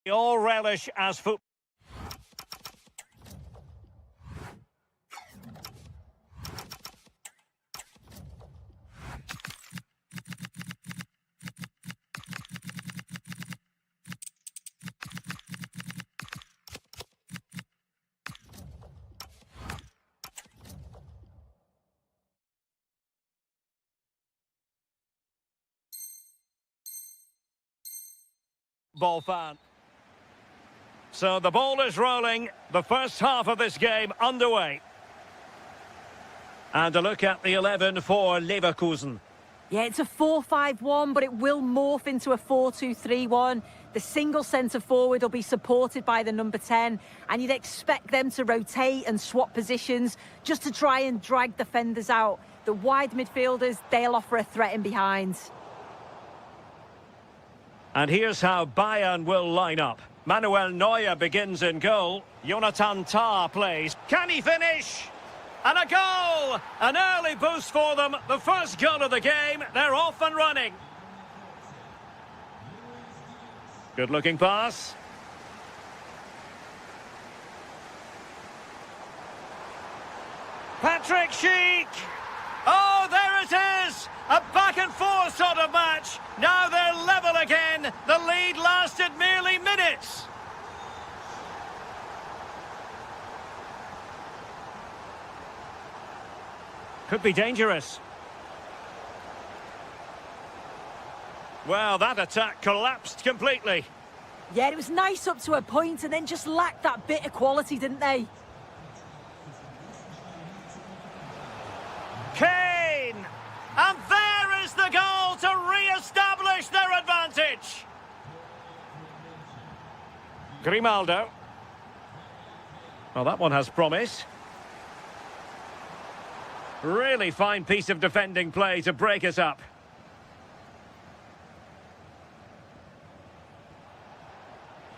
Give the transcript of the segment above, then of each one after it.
All relish as football. Ball fan. So the ball is rolling, the first half of this game underway. And a look at the 11 for Leverkusen. Yeah, it's a 4-5-1, but it will morph into a 4-2-3-1. The single centre forward will be supported by the number 10, and you'd expect them to rotate and swap positions just to try and drag defenders out. The wide midfielders, they'll offer a threat in behind. And here's how Bayern will line up. Manuel Neuer begins in goal. Jonathan Tah plays. Can he finish? And a goal! An early boost for them. The first goal of the game. They're off and running. Good-looking pass. Patrick Schick. Oh, there it is! A back-and-forth sort of match. Now they're level again. The lead lasted merely minutes. Could be dangerous. Well, that attack collapsed completely. Yeah, it was nice up to a point and then just lacked that bit of quality, didn't they? Kane! And there is the goal to re-establish their advantage. Grimaldo. Well, that one has promise. Really fine piece of defending play to break us up.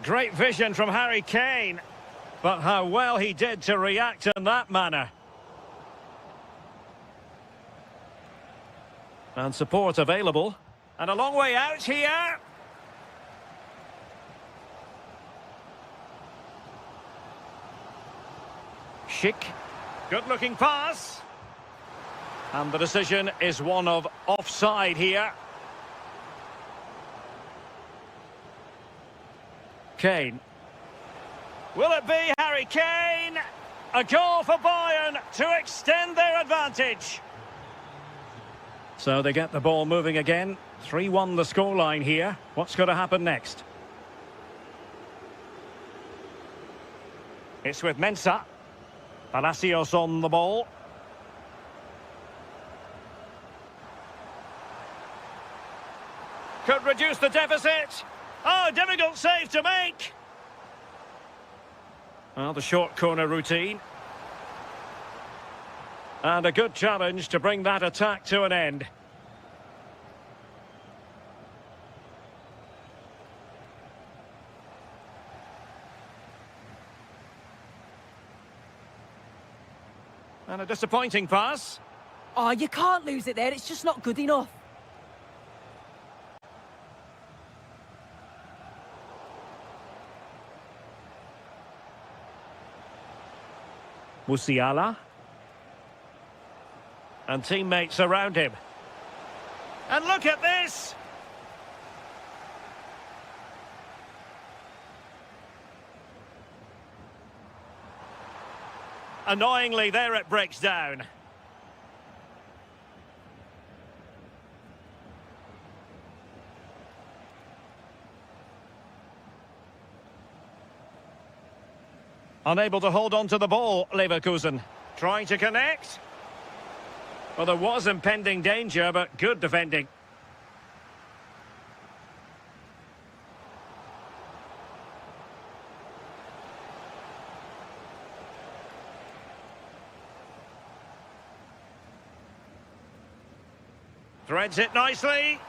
Great vision from Harry Kane. But how well he did to react in that manner. And support available. And a long way out here. Schick. Good-looking pass. And the decision is one of offside here. Kane. Will it be Harry Kane? A goal for Bayern to extend their advantage. So they get the ball moving again. 3-1 the scoreline here. What's going to happen next? It's with Mensah. Palacios on the ball. Could reduce the deficit. Oh, difficult save to make. Well, the short corner routine. And a good challenge to bring that attack to an end. And a disappointing pass. Oh, you can't lose it there. It's just not good enough. Musiala. And teammates around him. And look at this! Annoyingly, there it breaks down. Unable to hold on to the ball, Leverkusen. Trying to connect. Well, there was impending danger, but good defending. Threads it nicely.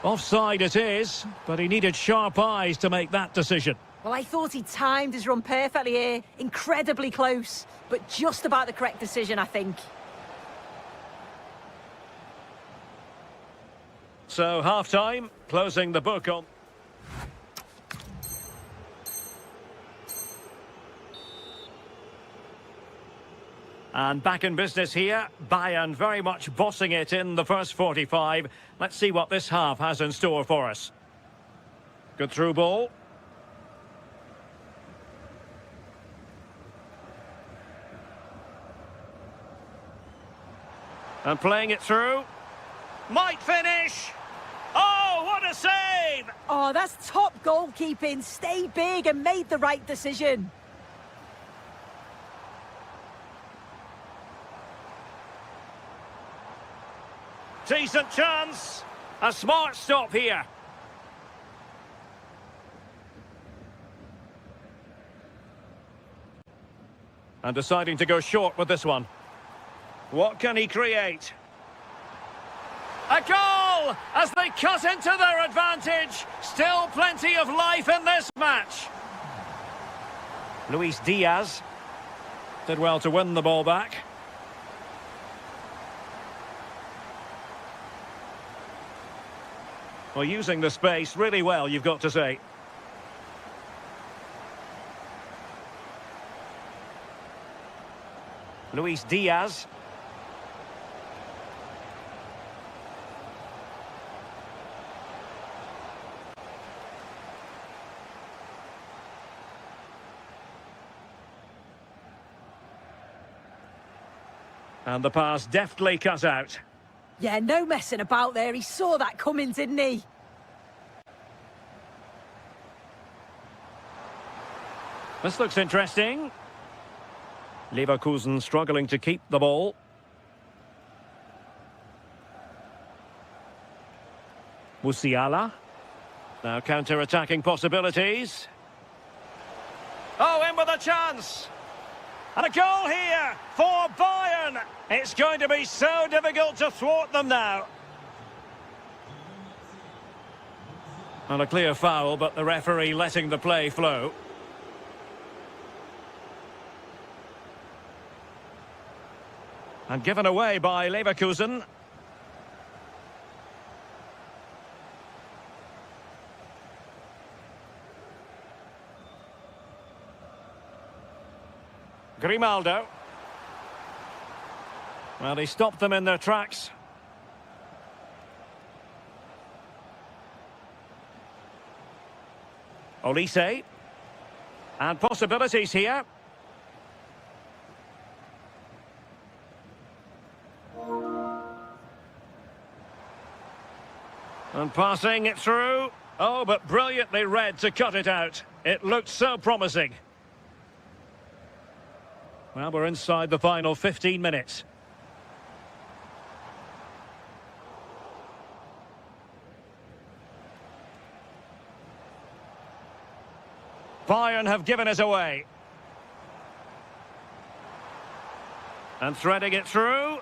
Offside it is, but he needed sharp eyes to make that decision. Well, I thought he timed his run perfectly here. Incredibly close, but just about the correct decision, I think. So, half-time, closing the book on. And back in business here, Bayern very much bossing it in the first 45. Let's see what this half has in store for us. Good through ball. And playing it through. Might finish. Oh, what a save! Oh, that's top goalkeeping. Stayed big and made the right decision. Decent chance. A smart stop here. And deciding to go short with this one. What can he create? A goal as they cut into their advantage. Still plenty of life in this match. Luis Diaz did well to win the ball back. Well, using the space really well, you've got to say. Luis Diaz. And the pass deftly cut out. Yeah, no messing about there. He saw that coming, didn't he? This looks interesting. Leverkusen struggling to keep the ball. Musiala. Now counter-attacking possibilities. Oh, in with a chance. And a goal here for Bayern. It's going to be so difficult to thwart them now. And a clear foul, but the referee letting the play flow. And given away by Leverkusen. Grimaldo. Well, he stopped them in their tracks. Olise. And possibilities here. And passing it through. Oh, but brilliantly read to cut it out. It looked so promising. Well, we're inside the final 15 minutes. Bayern have given us away. And threading it through.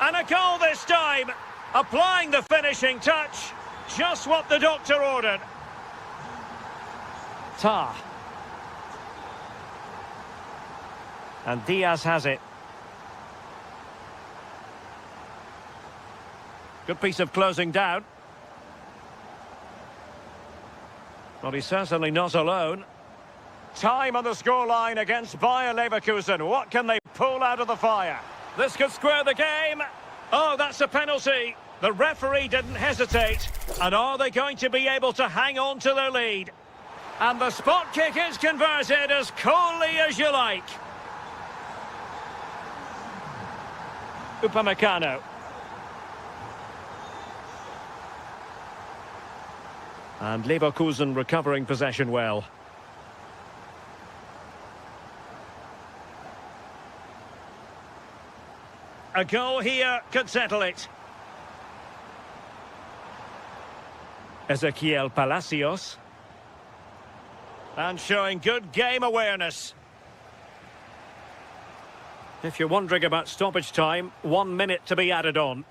And a goal this time. Applying the finishing touch. Just what the doctor ordered. Tah. And Diaz has it. Good piece of closing down. Well, he's certainly not alone. Time on the scoreline against Bayer Leverkusen. What can they pull out of the fire? This could square the game. Oh, that's a penalty. The referee didn't hesitate. And are they going to be able to hang on to their lead? And the spot kick is converted as coolly as you like. Upamecano. And Leverkusen recovering possession well. A goal here could settle it. Ezequiel Palacios. And showing good game awareness. If you're wondering about stoppage time, 1 minute to be added on.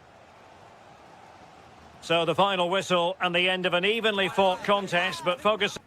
So the final whistle and the end of an evenly fought contest, but focus...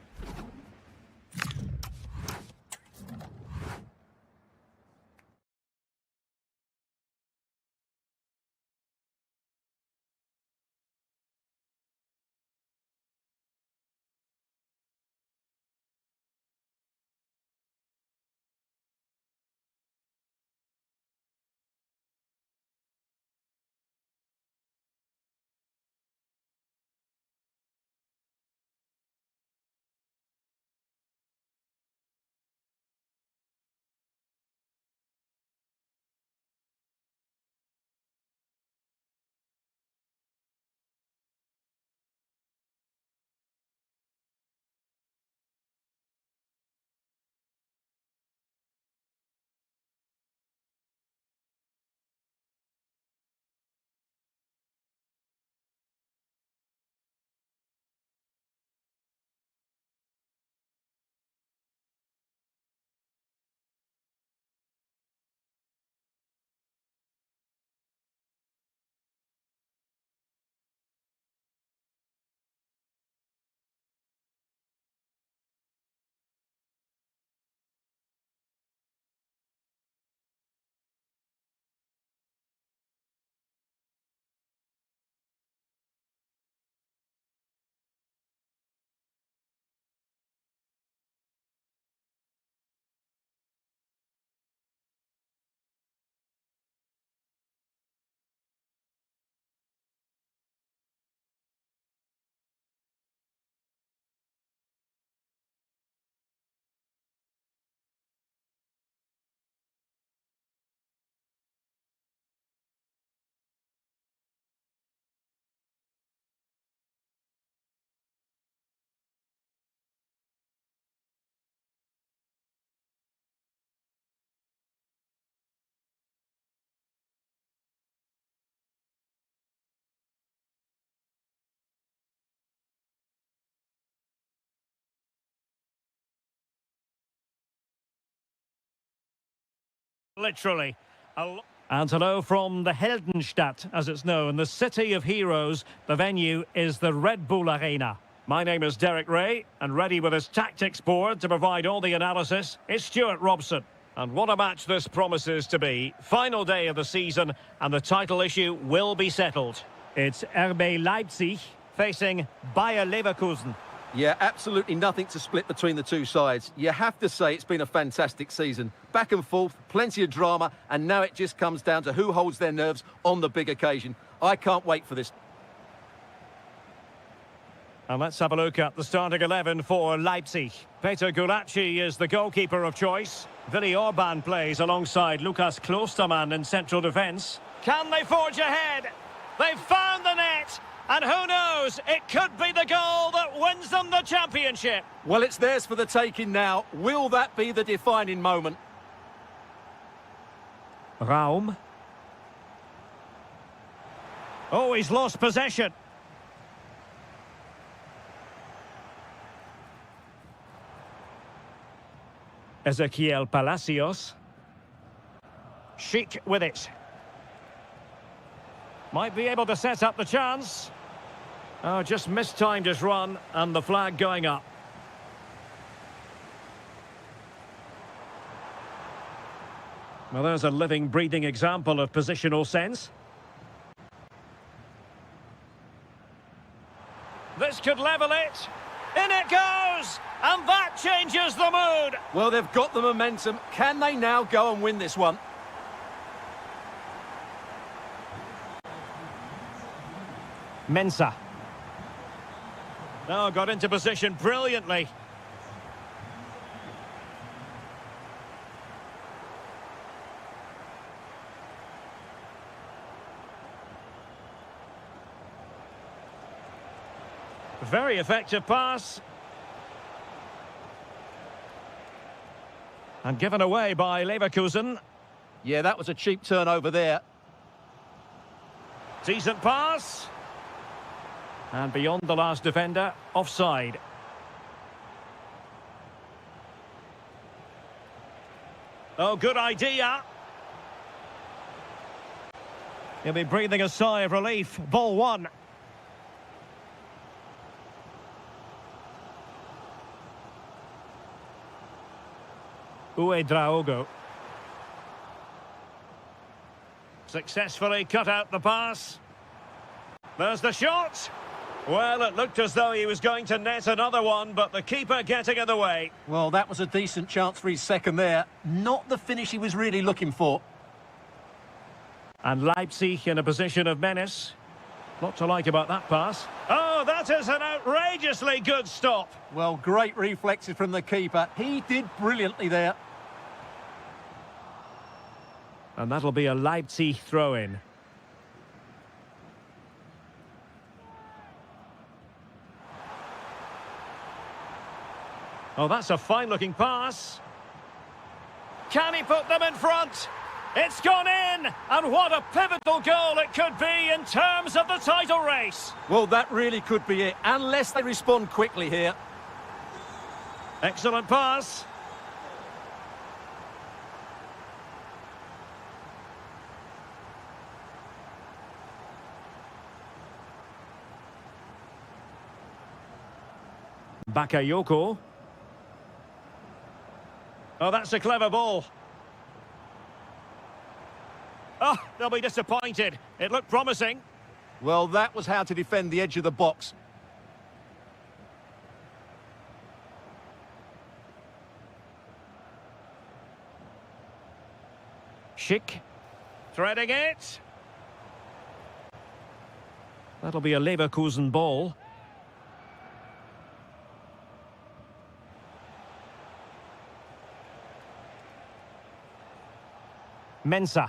Literally. And hello from the Heldenstadt, as it's known, the city of heroes. The venue is the Red Bull Arena. My name is Derek Ray, and ready with his tactics board to provide all the analysis is Stuart Robson. And what a match this promises to be. Final day of the season, and the title issue will be settled. It's RB Leipzig facing Bayer Leverkusen. Yeah, absolutely nothing to split between the two sides. You have to say it's been a fantastic season. Back and forth, plenty of drama, and now it just comes down to who holds their nerves on the big occasion. I can't wait for this. And let's have a look at the starting 11 for Leipzig. Peter Gulacsi is the goalkeeper of choice. Willi Orban plays alongside Lukas Klostermann in central defence. Can they forge ahead? They've found the net! And who knows, it could be the goal that wins them the championship. Well, it's theirs for the taking now. Will that be the defining moment? Raum. Oh, he's lost possession. Ezequiel Palacios. Chic with it. Might be able to set up the chance. Oh, just mistimed his run, and the flag going up. Well, there's a living, breathing example of positional sense. This could level it. In it goes! And that changes the mood! Well, they've got the momentum. Can they now go and win this one? Mensah. Oh, got into position brilliantly. Very effective pass. And given away by Leverkusen. Yeah, that was a cheap turnover there. Decent pass. And beyond the last defender, offside. Oh, good idea. He'll be breathing a sigh of relief. Ball one. Uedraogo. Successfully cut out the pass. There's the shot. Well, it looked as though he was going to net another one, but the keeper getting in the way. Well, that was a decent chance for his second there. Not the finish he was really looking for. And Leipzig in a position of menace. Not to like about that pass. Oh, that is an outrageously good stop. Well, great reflexes from the keeper. He did brilliantly there. And that'll be a Leipzig throw-in. Oh, that's a fine-looking pass. Can he put them in front? It's gone in! And what a pivotal goal it could be in terms of the title race. Well, that really could be it, unless they respond quickly here. Excellent pass. Bakayoko. Oh, that's a clever ball. Oh, they'll be disappointed. It looked promising. Well, that was how to defend the edge of the box. Schick. Threading it. That'll be a Leverkusen ball. Mensah.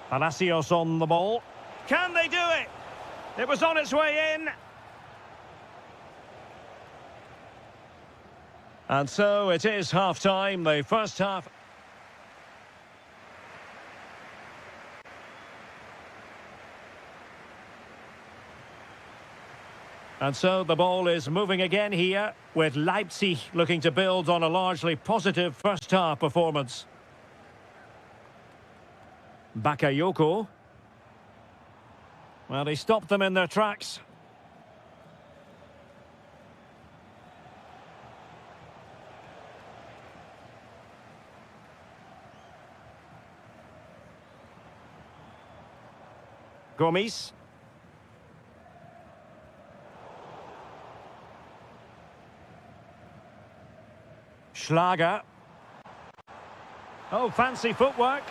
Palacios on the ball. Can they do it? It was on its way in. And so it is half-time, the first half. And so the ball is moving again here, with Leipzig looking to build on a largely positive first-half performance. Bakayoko. Well, he stopped them in their tracks. Gomes. Schlager. Oh, fancy footwork.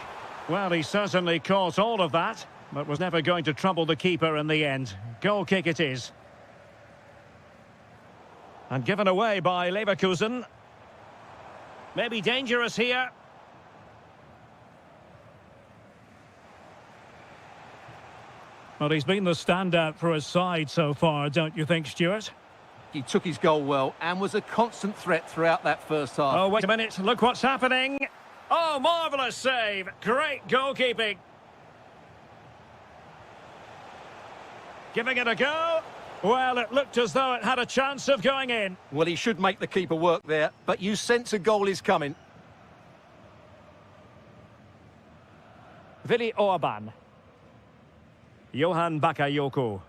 Well, he certainly caught all of that, but was never going to trouble the keeper in the end. Goal kick it is. And given away by Leverkusen. Maybe dangerous here. Well, he's been the standout for his side so far, don't you think, Stuart? He took his goal well and was a constant threat throughout that first half. Oh, wait a minute. Look what's happening. Oh, marvellous save. Great goalkeeping. Giving it a go. Well, it looked as though it had a chance of going in. Well, he should make the keeper work there, but you sense a goal is coming. Willi Orban. Johan Bakayoko.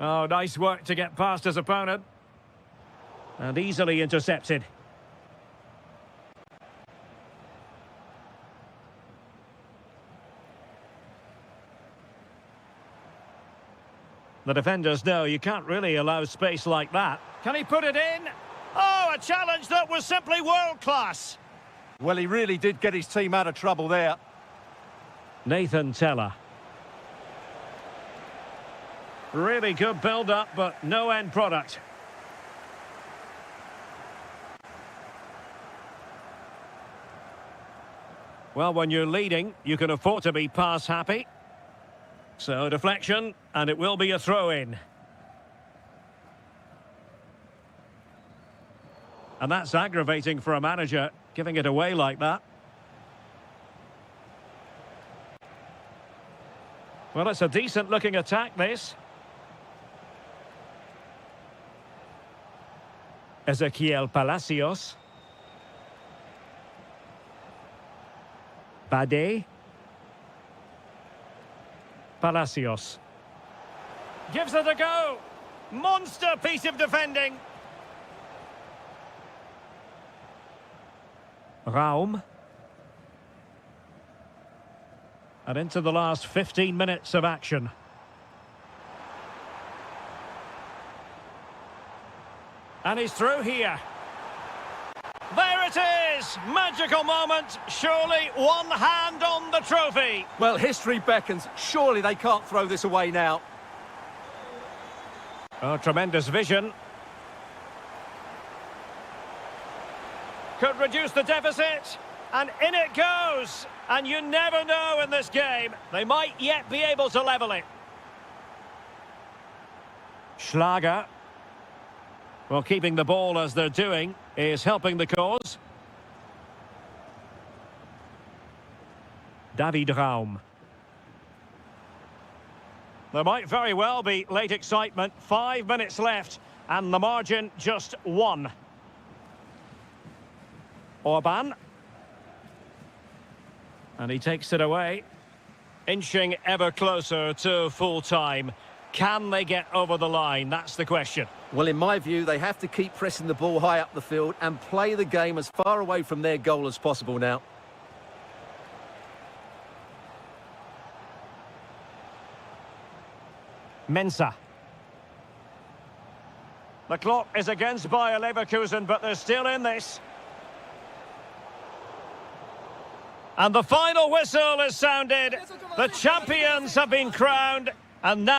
Oh, nice work to get past his opponent. And easily intercepted. The defenders know you can't really allow space like that. Can he put it in? Oh, a challenge that was simply world-class. Well, he really did get his team out of trouble there. Nathan Teller. Really good build-up, but no end product. Well, when you're leading, you can afford to be pass happy. So, deflection, and it will be a throw-in. And that's aggravating for a manager, giving it away like that. Well, it's a decent-looking attack, this. Ezequiel Palacios. Bade. Palacios. Gives it a go. Monster piece of defending. Raum. And into the last 15 minutes of action. And he's through here. There it is! Magical moment. Surely one hand on the trophy. Well, history beckons. Surely they can't throw this away now. Oh, tremendous vision. Could reduce the deficit. And in it goes. And you never know in this game. They might yet be able to level it. Schlager. Well, keeping the ball as they're doing is helping the cause. David Raum. There might very well be late excitement. 5 minutes left, and the margin just 1. Orban. And he takes it away. Inching ever closer to full time. Can they get over the line? That's the question. Well, in my view, they have to keep pressing the ball high up the field and play the game as far away from their goal as possible now. Mensah. The clock is against Bayer Leverkusen, but they're still in this. And the final whistle is sounded. The champions have been crowned, and now...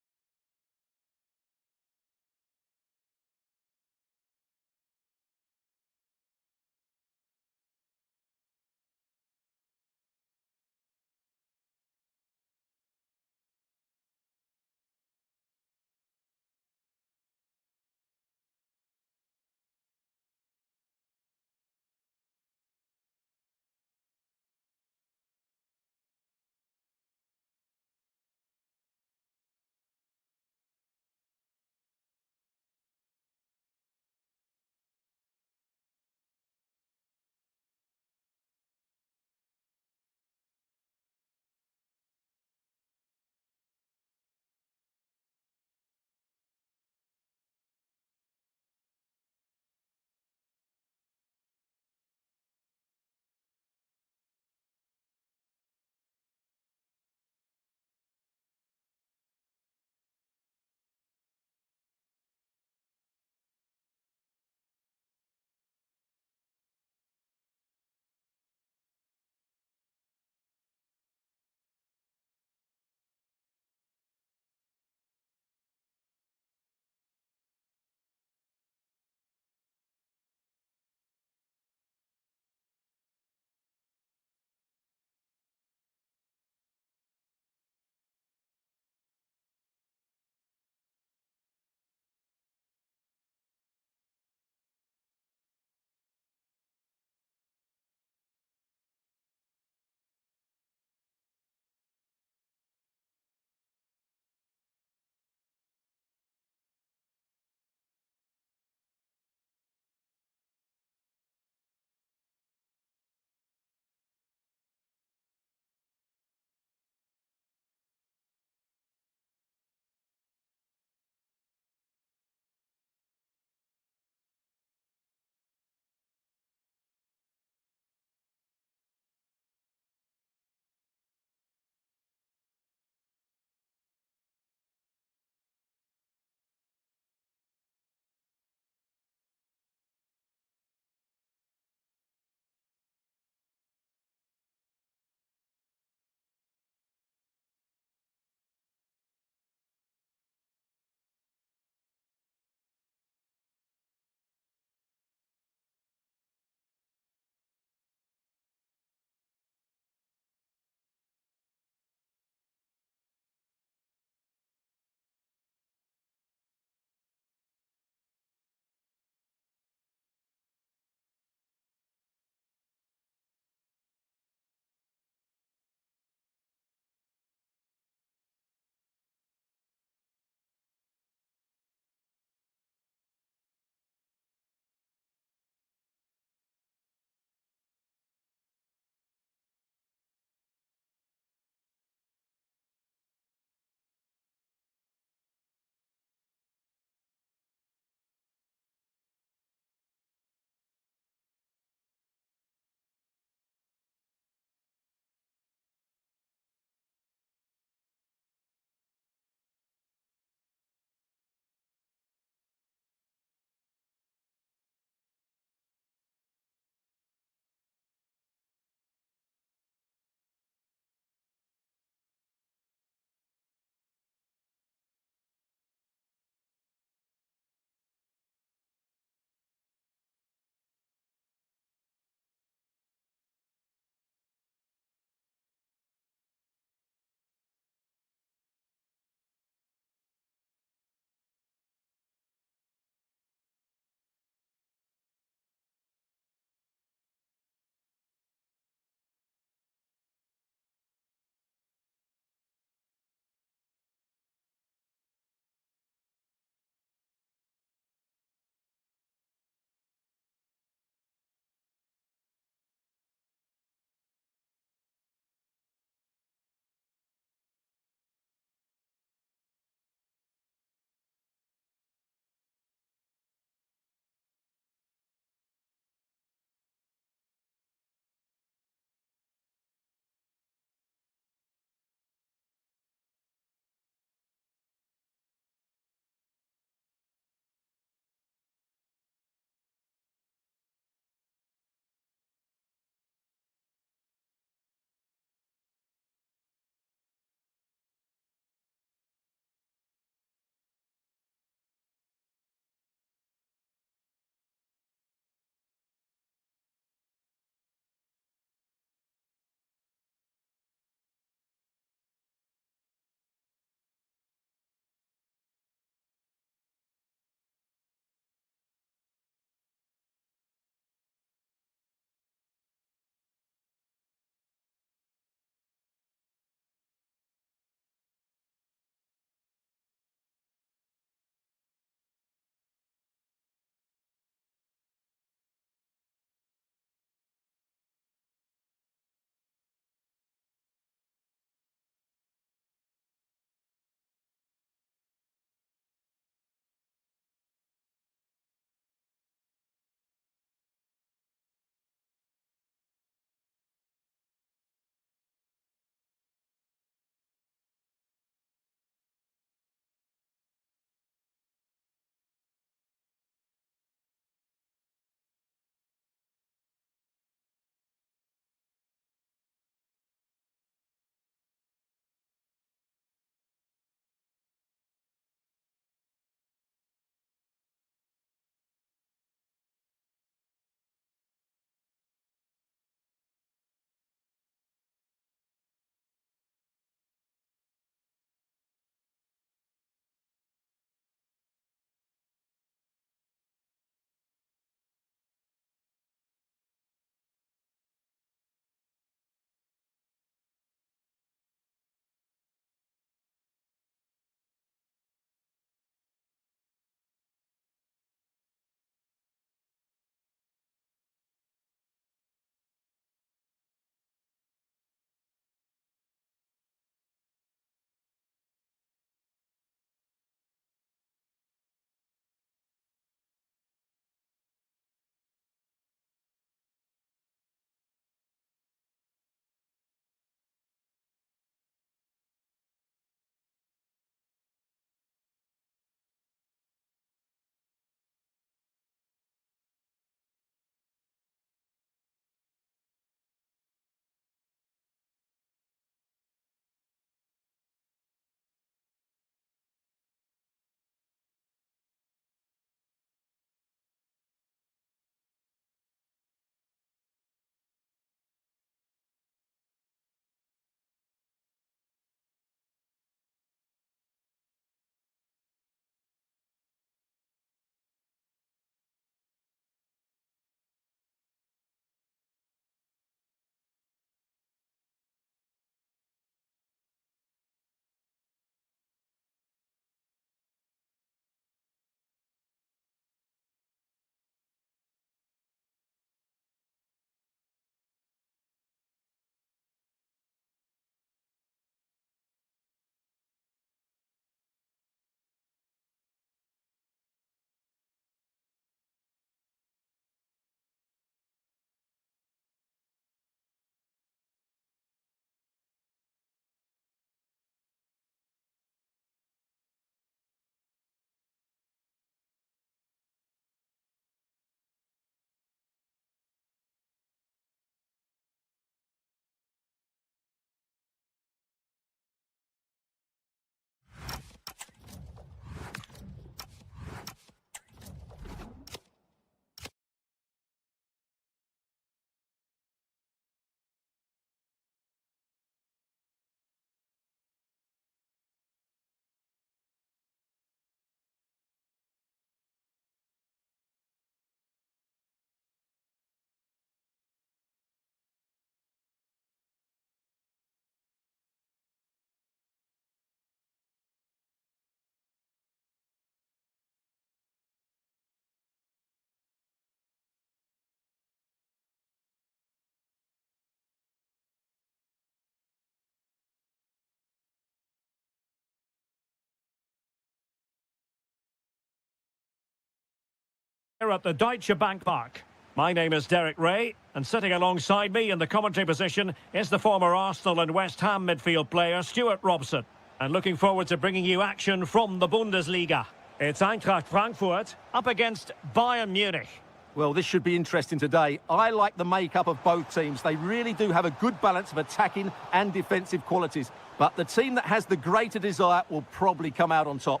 at the Deutsche Bank Park. My name is Derek Ray, and sitting alongside me in the commentary position is the former Arsenal and West Ham midfield player Stuart Robson. And looking forward to bringing you action from the Bundesliga. It's Eintracht Frankfurt up against Bayern Munich. Well, this should be interesting today. I like the makeup of both teams. They really do have a good balance of attacking and defensive qualities. But the team that has the greater desire will probably come out on top.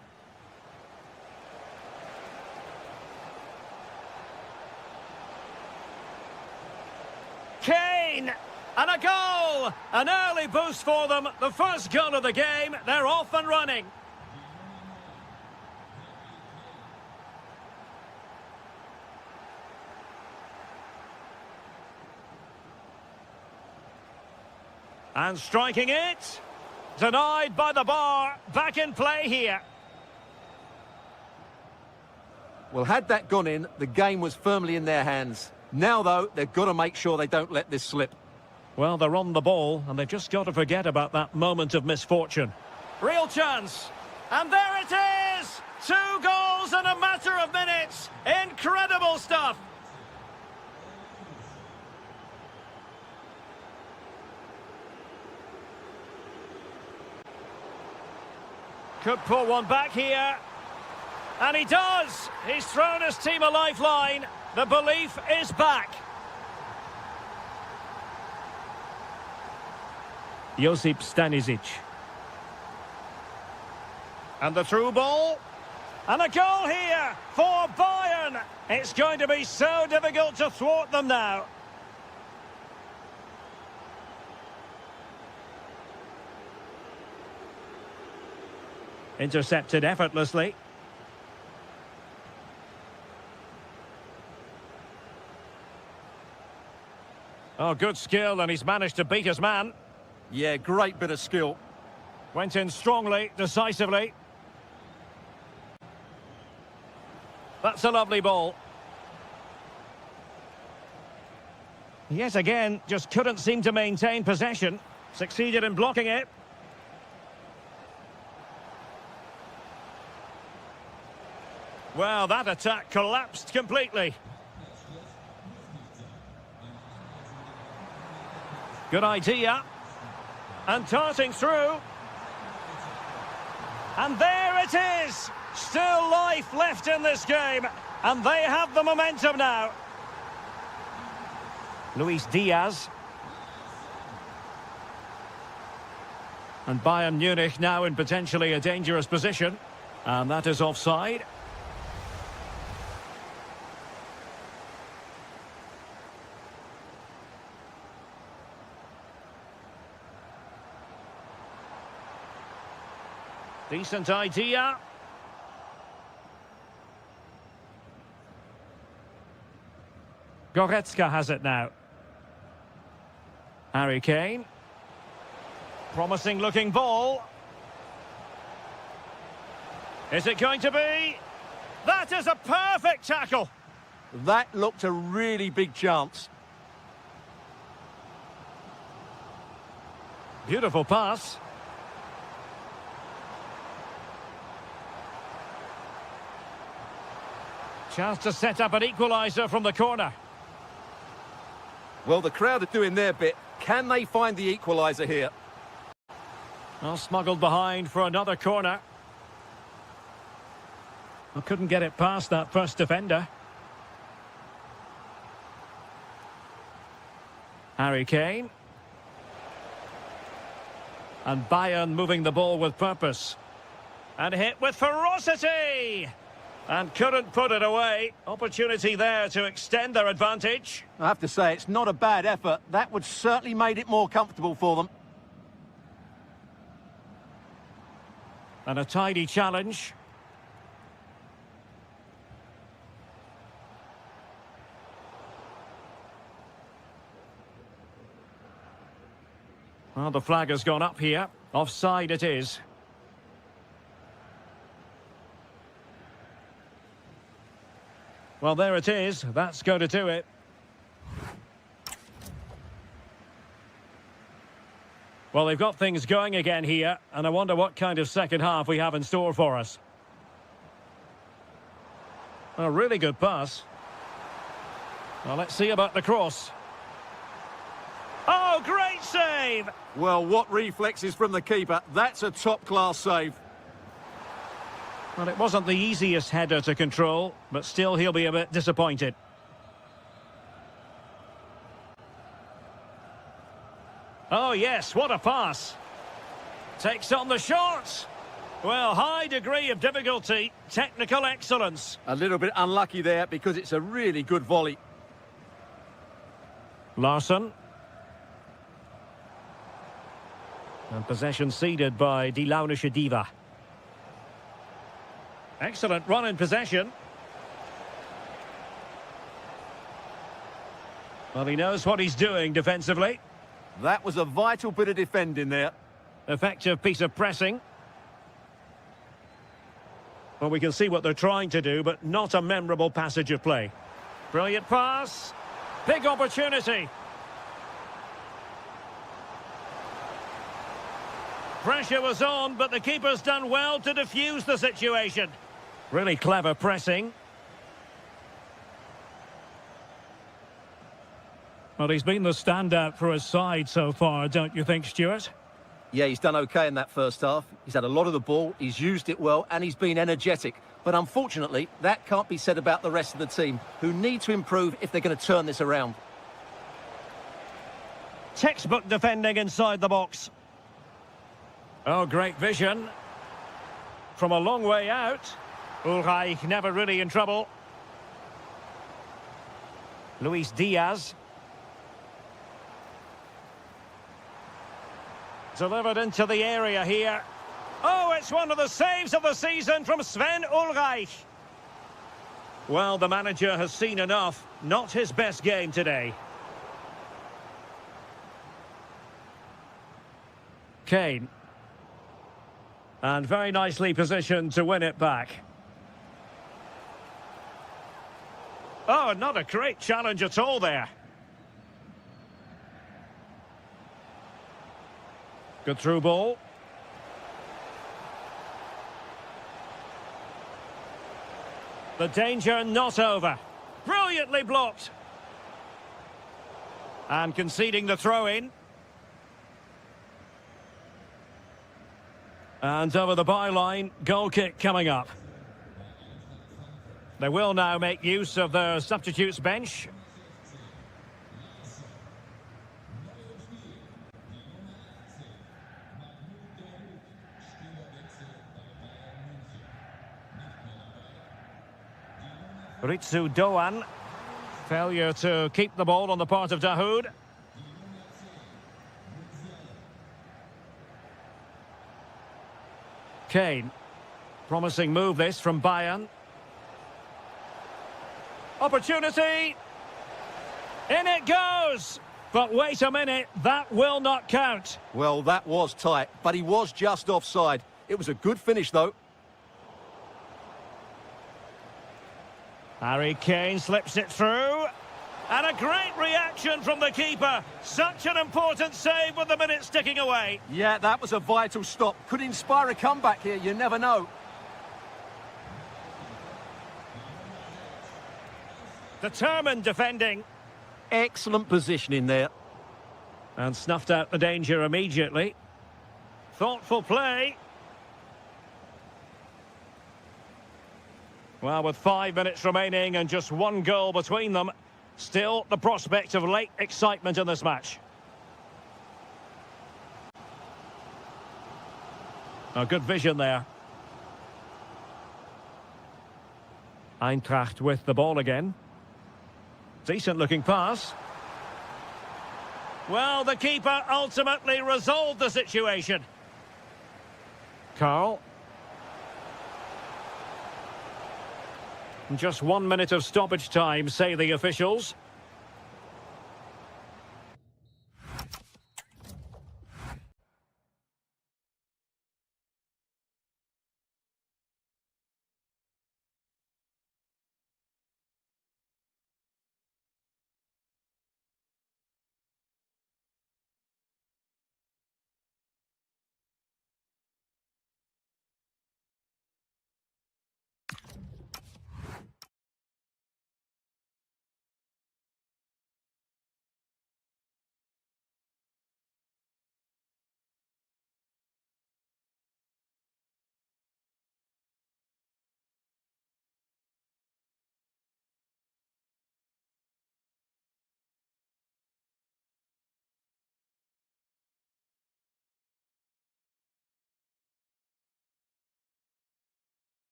Kane! And a goal! An early boost for them. The first goal of the game. They're off and running. And striking it. Denied by the bar. Back in play here. Well, had that gone in, the game was firmly in their hands. Now, though, they've got to make sure they don't let this slip. Well, they're on the ball, and they've just got to forget about that moment of misfortune. Real chance. And there it is! 2 goals in a matter of minutes. Incredible stuff. Could pull one back here. And he does. He's thrown his team a lifeline. The belief is back. Josip Stanisic. And the through ball. And a goal here for Bayern. It's going to be so difficult to thwart them now. Intercepted effortlessly. Oh, good skill, and he's managed to beat his man. Yeah, great bit of skill. Went in strongly, decisively. That's a lovely ball. Yet again, just couldn't seem to maintain possession. Succeeded in blocking it. Well, that attack collapsed completely. Good idea. And darting through. And there it is. Still life left in this game. And they have the momentum now. Luis Diaz. And Bayern Munich now in potentially a dangerous position. And that is offside. Decent idea. Goretzka has it now. Harry Kane. Promising looking ball. Is it going to be? That is a perfect tackle. That looked a really big chance. Beautiful pass. Chance to set up an equaliser from the corner. Well, the crowd are doing their bit. Can they find the equaliser here? Well, smuggled behind for another corner. Well, couldn't get it past that first defender. Harry Kane. And Bayern moving the ball with purpose. And hit with ferocity! And couldn't put it away. Opportunity there to extend their advantage. I have to say, it's not a bad effort. That would certainly made it more comfortable for them. And a tidy challenge. Well, the flag has gone up here. Offside it is. Well, there it is. That's going to do it. Well, they've got things going again here, and I wonder what kind of second half we have in store for us. A really good pass. Well, let's see about the cross. Oh, great save! Well, what reflexes from the keeper. That's a top-class save. Well, it wasn't the easiest header to control, but still he'll be a bit disappointed. Oh, yes, what a pass. Takes on the shot. Well, high degree of difficulty, technical excellence. A little bit unlucky there because it's a really good volley. Larsson. And possession ceded by Di Launishadiva. Excellent run in possession. Well, he knows what he's doing defensively. That was a vital bit of defending there. Effective piece of pressing. Well, we can see what they're trying to do, but not a memorable passage of play. Brilliant pass. Big opportunity. Pressure was on, but the keeper's done well to defuse the situation. Really clever pressing. Well, he's been the standout for his side so far, don't you think, Stuart? Yeah, he's done okay in that first half. He's had a lot of the ball, he's used it well, and he's been energetic. But unfortunately, that can't be said about the rest of the team, who need to improve if they're going to turn this around. Textbook defending inside the box. Oh, great vision. From a long way out. Ulreich never really in trouble. Luis Diaz. Delivered into the area here. Oh, it's one of the saves of the season from Sven Ulreich. Well, the manager has seen enough. Not his best game today. Kane. And very nicely positioned to win it back. Oh, not a great challenge at all there. Good through ball. The danger not over. Brilliantly blocked. And conceding the throw-in. And over the byline, goal kick coming up. They will now make use of their substitutes bench. Ritsu Doan. Failure to keep the ball on the part of Dahoud. Kane. Promising move this from Bayern. Opportunity. In it goes. But wait a minute, that will not count. Well, that was tight, but he was just offside. It was a good finish, though. Harry Kane slips it through. And a great reaction from the keeper. Such an important save with the minutes ticking away. Yeah, that was a vital stop. Could inspire a comeback here, you never know. Determined defending. Excellent positioning there. And snuffed out the danger immediately. Thoughtful play. Well, with 5 minutes remaining and just one goal between them, still the prospect of late excitement in this match. A good vision there. Eintracht with the ball again. Decent looking pass. Well, the keeper ultimately resolved the situation. Carl. Just 1 minute of stoppage time, say the officials.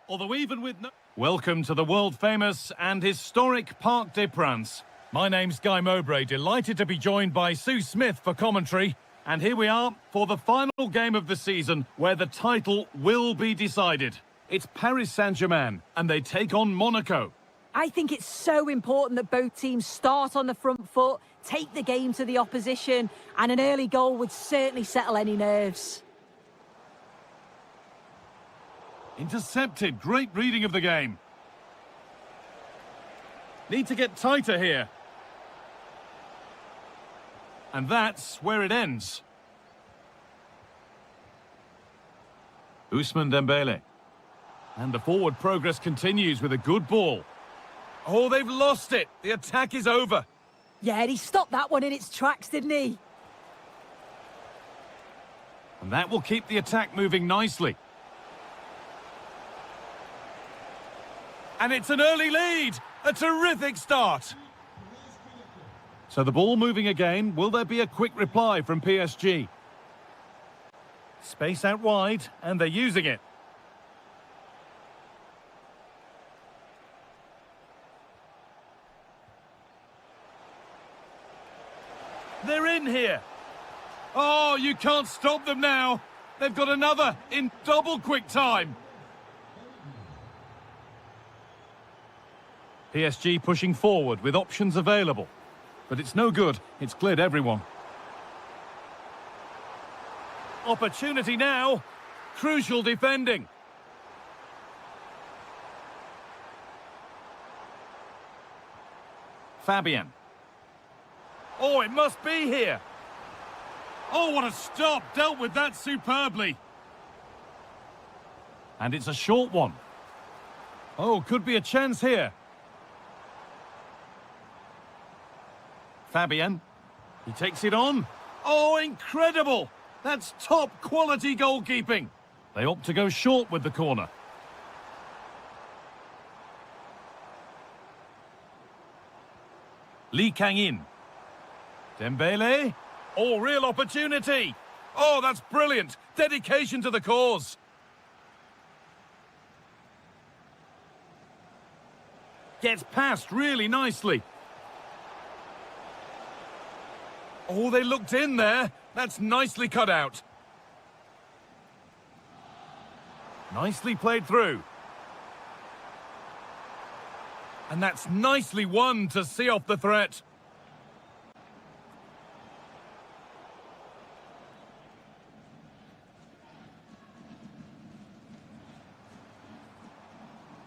Although even with no... Welcome to the world-famous and historic Parc des Princes. My name's Guy Mowbray, delighted to be joined by Sue Smith for commentary. And here we are for the final game of the season where the title will be decided. It's Paris Saint-Germain and they take on Monaco. I think it's so important that both teams start on the front foot, take the game to the opposition, and an early goal would certainly settle any nerves. Intercepted, great reading of the game. Need to get tighter here. And that's where it ends. Ousmane Dembele. And the forward progress continues with a good ball. Oh, they've lost it. The attack is over. Yeah, he stopped that one in its tracks, didn't he? And that will keep the attack moving nicely. And it's an early lead. A terrific start. So the ball moving again. Will there be a quick reply from PSG? Space out wide, and they're using it. They're in here. Oh, you can't stop them now. They've got another in double quick time. PSG pushing forward with options available. But it's no good. It's cleared everyone. Opportunity now. Crucial defending. Fabian. Oh, it must be here. Oh, what a stop. Dealt with that superbly. And it's a short one. Oh, could be a chance here. Fabian. He takes it on. Oh, incredible. That's top quality goalkeeping. They opt to go short with the corner. Lee Kang-in. Dembele. Oh, real opportunity. Oh, that's brilliant. Dedication to the cause. Gets past really nicely. Oh, they looked in there. That's nicely cut out. Nicely played through. And that's nicely won to see off the threat.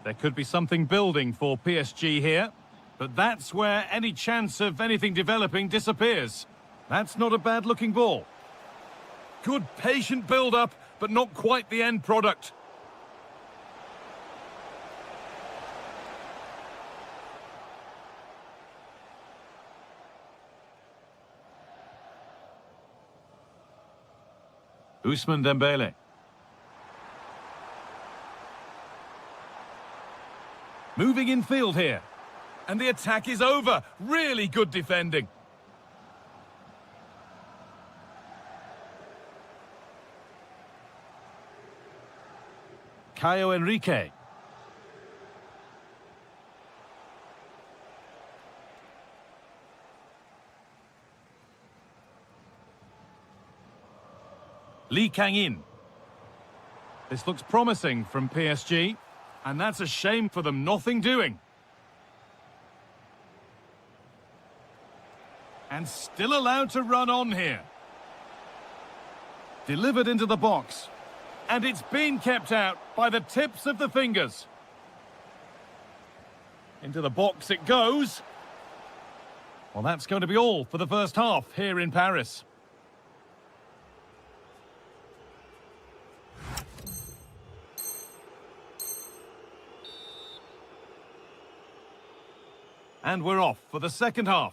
There could be something building for PSG here, but that's where any chance of anything developing disappears. That's not a bad-looking ball. Good patient build-up, but not quite the end product. Ousmane Dembele. Moving in field here. And the attack is over. Really good defending. Caio Henrique. Lee Kang-in. This looks promising from PSG. And that's a shame for them, nothing doing. And still allowed to run on here. Delivered into the box. And it's been kept out by the tips of the fingers. Into the box it goes. Well, that's going to be all for the first half here in Paris. And we're off for the second half.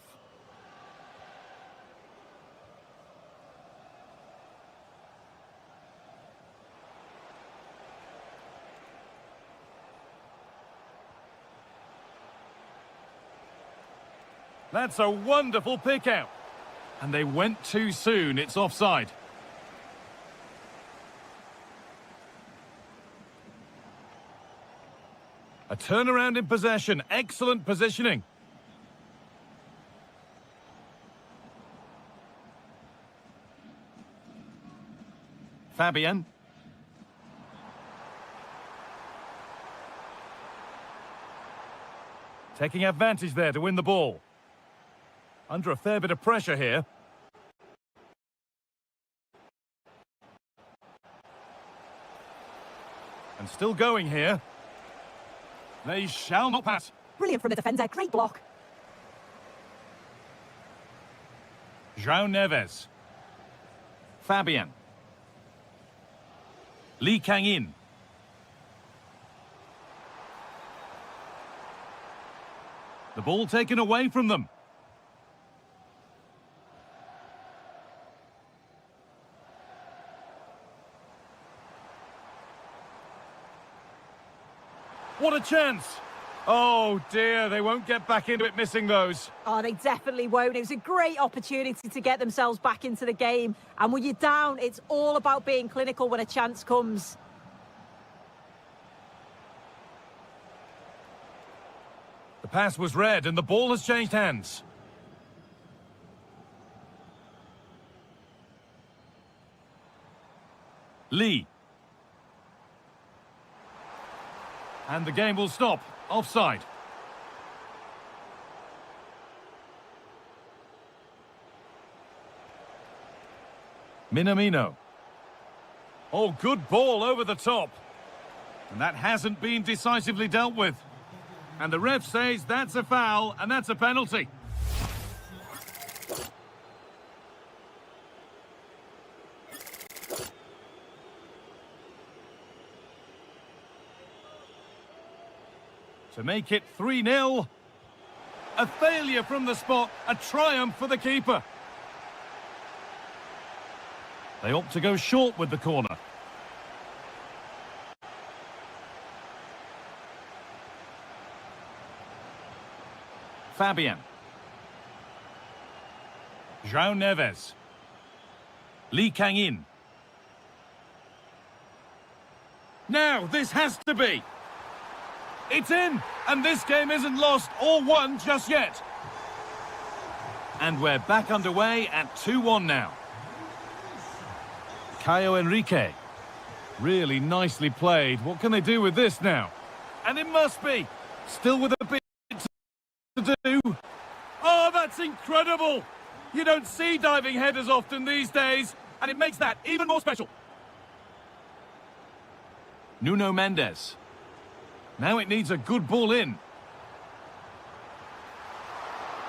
That's a wonderful pick out. And they went too soon. It's offside. A turnaround in possession. Excellent positioning. Fabian. Taking advantage there to win the ball. Under a fair bit of pressure here. And still going here. They shall not pass. Brilliant from the defender. Great block. João Neves. Fabian. Lee Kang-in. The ball taken away from them. What a chance! Oh dear, they won't get back into it missing those. Oh, they definitely won't. It was a great opportunity to get themselves back into the game. And when you're down, it's all about being clinical when a chance comes. The pass was read and the ball has changed hands. Lee. And the game will stop. Offside. Minamino. Oh, good ball over the top. And that hasn't been decisively dealt with. And the ref says that's a foul and that's a penalty. To make it 3-0. A failure from the spot, a triumph for the keeper. They opt to go short with the corner. Fabian. João Neves. Lee Kang-in. Now, this has to be. It's in, and this game isn't lost or won just yet. And we're back underway at 2-1 now. Caio Henrique. Really nicely played. What can they do with this now? And it must be. Still with a bit to do. Oh, that's incredible. You don't see diving headers often these days, and it makes that even more special. Nuno Mendes. Now it needs a good ball in.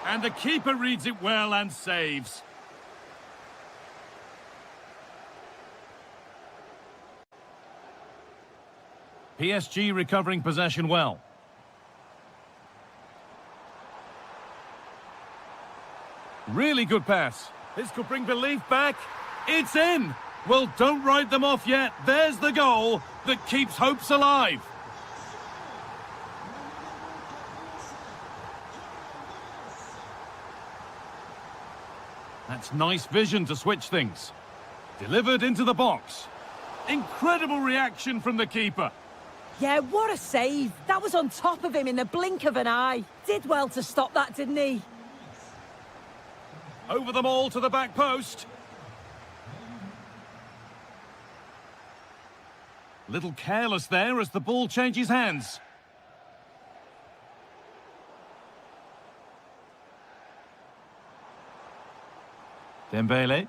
And the keeper reads it well and saves. PSG recovering possession well. Really good pass. This could bring belief back. It's in. Well, don't write them off yet. There's the goal that keeps hopes alive. That's nice vision to switch things. Delivered into the box. Incredible reaction from the keeper. Yeah, what a save. That was on top of him in the blink of an eye. Did well to stop that, didn't he? Over them all to the back post. Little careless there as the ball changes hands. Dembele.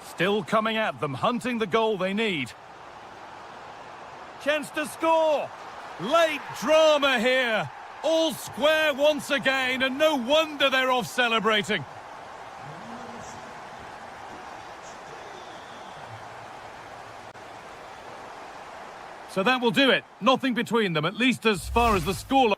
Still coming at them, hunting the goal they need. Chance to score! Late drama here. All square once again, and no wonder they're off celebrating. So that will do it. Nothing between them, at least as far as the score.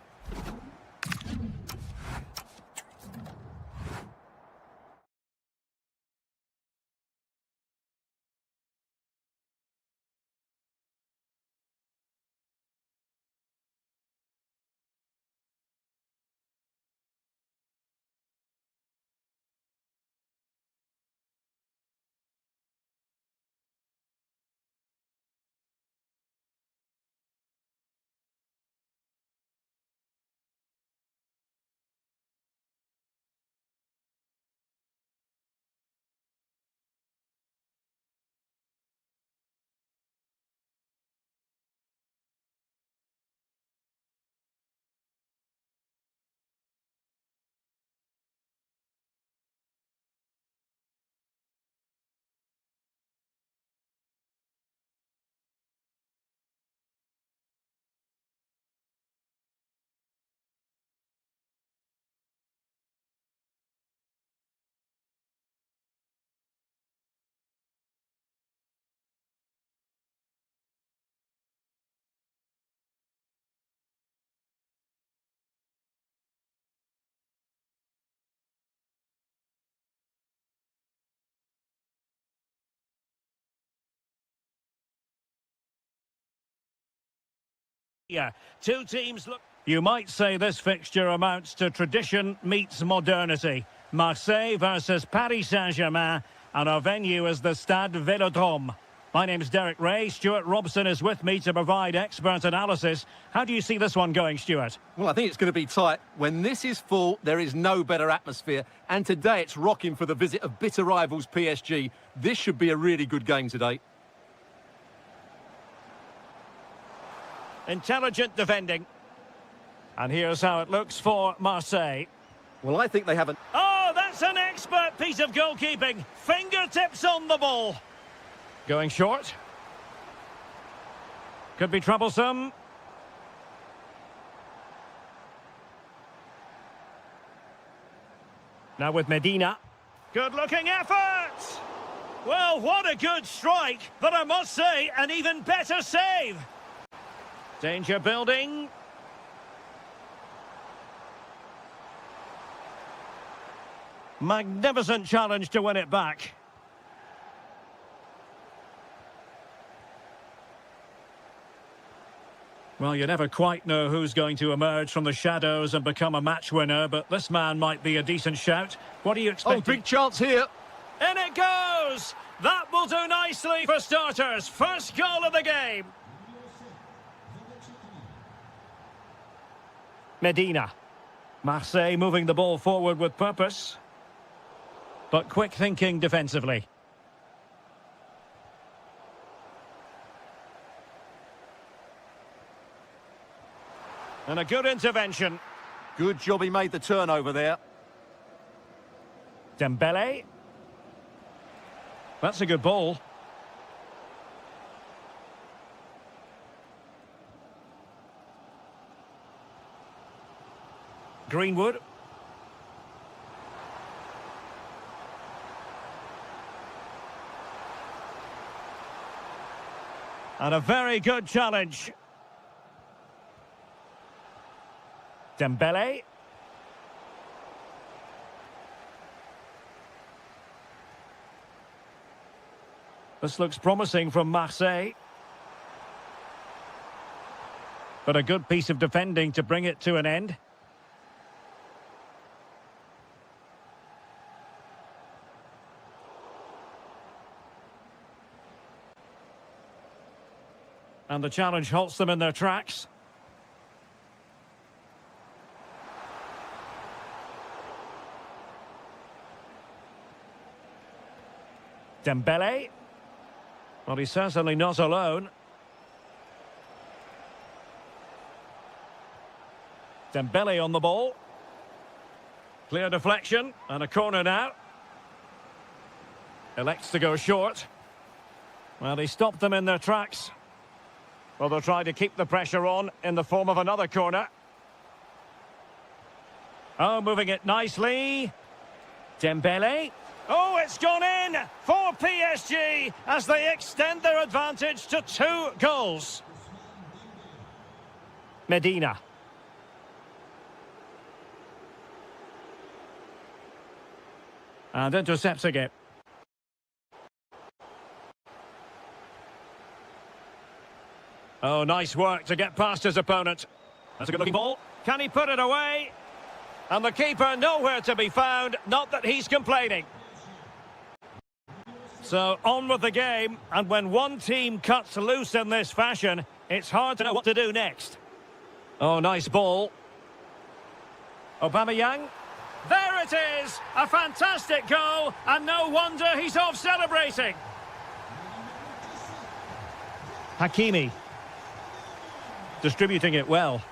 Yeah, two teams look... You might say this fixture amounts to tradition meets modernity. Marseille versus Paris Saint-Germain, and our venue is the Stade Vélodrome. My name's Derek Ray. Stuart Robson is with me to provide expert analysis. How do you see this one going, Stuart? Well, I think it's going to be tight. When this is full, there is no better atmosphere. And today it's rocking for the visit of bitter rivals PSG. This should be a really good game today. Intelligent defending. And here's how it looks for Marseille. Well, I think they haven't... Oh, that's an expert piece of goalkeeping. Fingertips on the ball. Going short. Could be troublesome. Now with Medina. Good-looking effort! Well, what a good strike, but I must say, an even better save. Danger building. Magnificent challenge to win it back. Well, you never quite know who's going to emerge from the shadows and become a match winner, but this man might be a decent shout. What are you expecting? Oh, big chance here. In it goes! That will do nicely for starters. First goal of the game. Medina. Marseille moving the ball forward with purpose, but quick thinking defensively. And a good intervention. Good job he made the turnover there. Dembele. That's a good ball. Greenwood. And a very good challenge. Dembele. This looks promising from Marseille. But a good piece of defending to bring it to an end. And the challenge halts them in their tracks. Dembele. Well, he's certainly not alone. Dembele on the ball. Clear deflection and a corner now. Elects to go short. Well, he stopped them in their tracks. Well, they'll try to keep the pressure on in the form of another corner. Oh, moving it nicely. Dembele. Oh, it's gone in for PSG as they extend their advantage to 2 goals. Medina. And intercepts again. Oh, nice work to get past his opponent. That's a good-looking ball. Can he put it away? And the keeper nowhere to be found. Not that he's complaining. So, on with the game. And when one team cuts loose in this fashion, it's hard to know what to do next. Oh, nice ball. Aubameyang. There it is! A fantastic goal. And no wonder he's off celebrating. Hakimi. Distributing it well.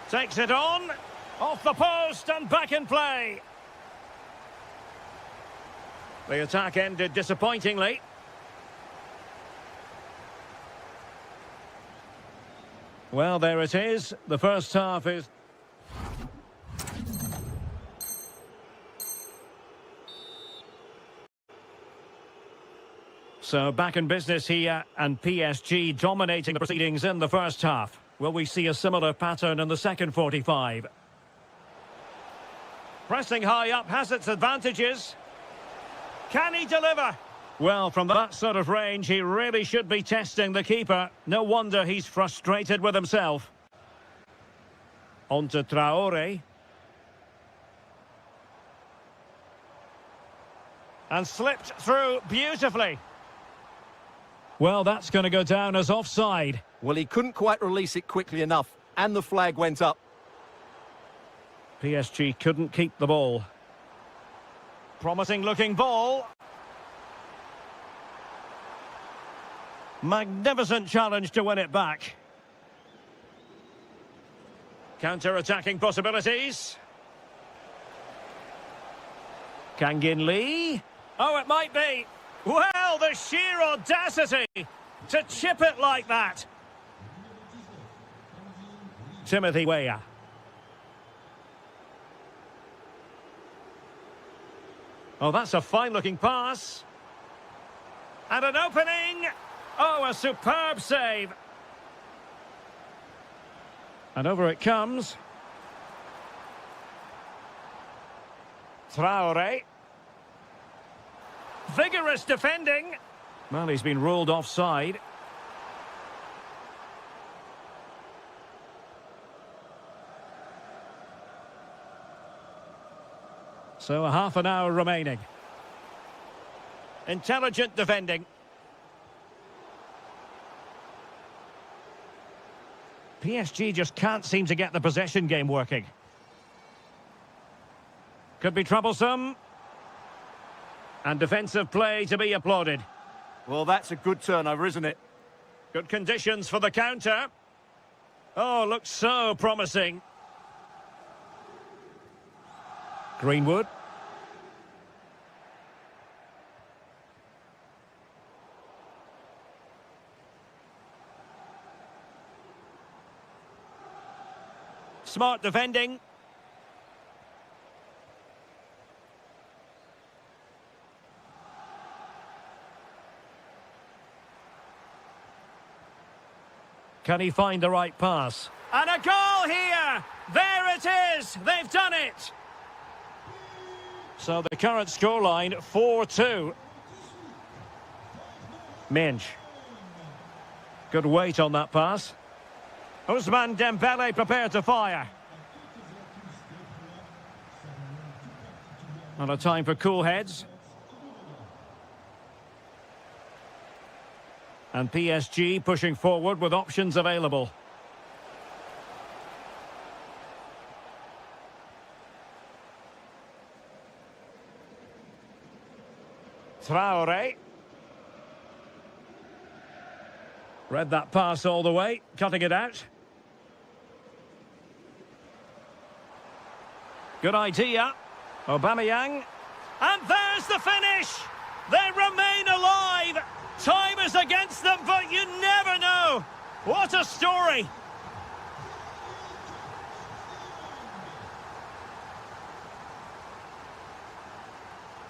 Takes it on. Off the post and back in play. The attack ended disappointingly. Well, there it is. The first half is... So back in business here, and PSG dominating the proceedings in the first half. Will we see a similar pattern in the second 45? Pressing high up has its advantages. Can he deliver? Well, from that sort of range, he really should be testing the keeper. No wonder he's frustrated with himself. On to Traore. And slipped through beautifully. Well, that's going to go down as offside. Well, he couldn't quite release it quickly enough, and the flag went up. PSG couldn't keep the ball. Promising looking ball. Magnificent challenge to win it back. Counter-attacking possibilities. Kangin Lee. Oh, it might be. Well, the sheer audacity to chip it like that. Timothy Weah. Oh, that's a fine-looking pass. And an opening. Oh, a superb save. And over it comes. Traore. Vigorous defending. Well, he's been ruled offside. So a half an hour remaining. Intelligent defending. PSG just can't seem to get the possession game working. Could be troublesome. And defensive play to be applauded. Well, that's a good turnover, isn't it? Good conditions for the counter. Oh, looks so promising. Greenwood. Smart defending. Can he find the right pass? And a goal here! There it is! They've done it! So the current scoreline, 4-2. Minge. Good weight on that pass. Ousmane Dembele prepared to fire. Not a time for cool heads. And PSG pushing forward with options available. Traore. Read that pass all the way, cutting it out. Good idea. Aubameyang. And there's the finish! They remain alive! Time is against them, but you never know! What a story!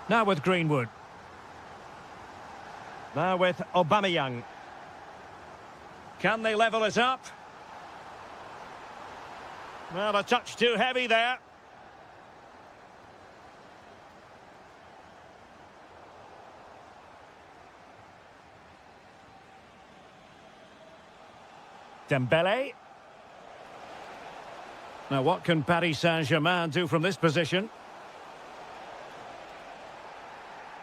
Now with Greenwood. Now with Aubameyang. Can they level it up? Well, a touch too heavy there. Dembele. Now what can Paris Saint-Germain do from this position?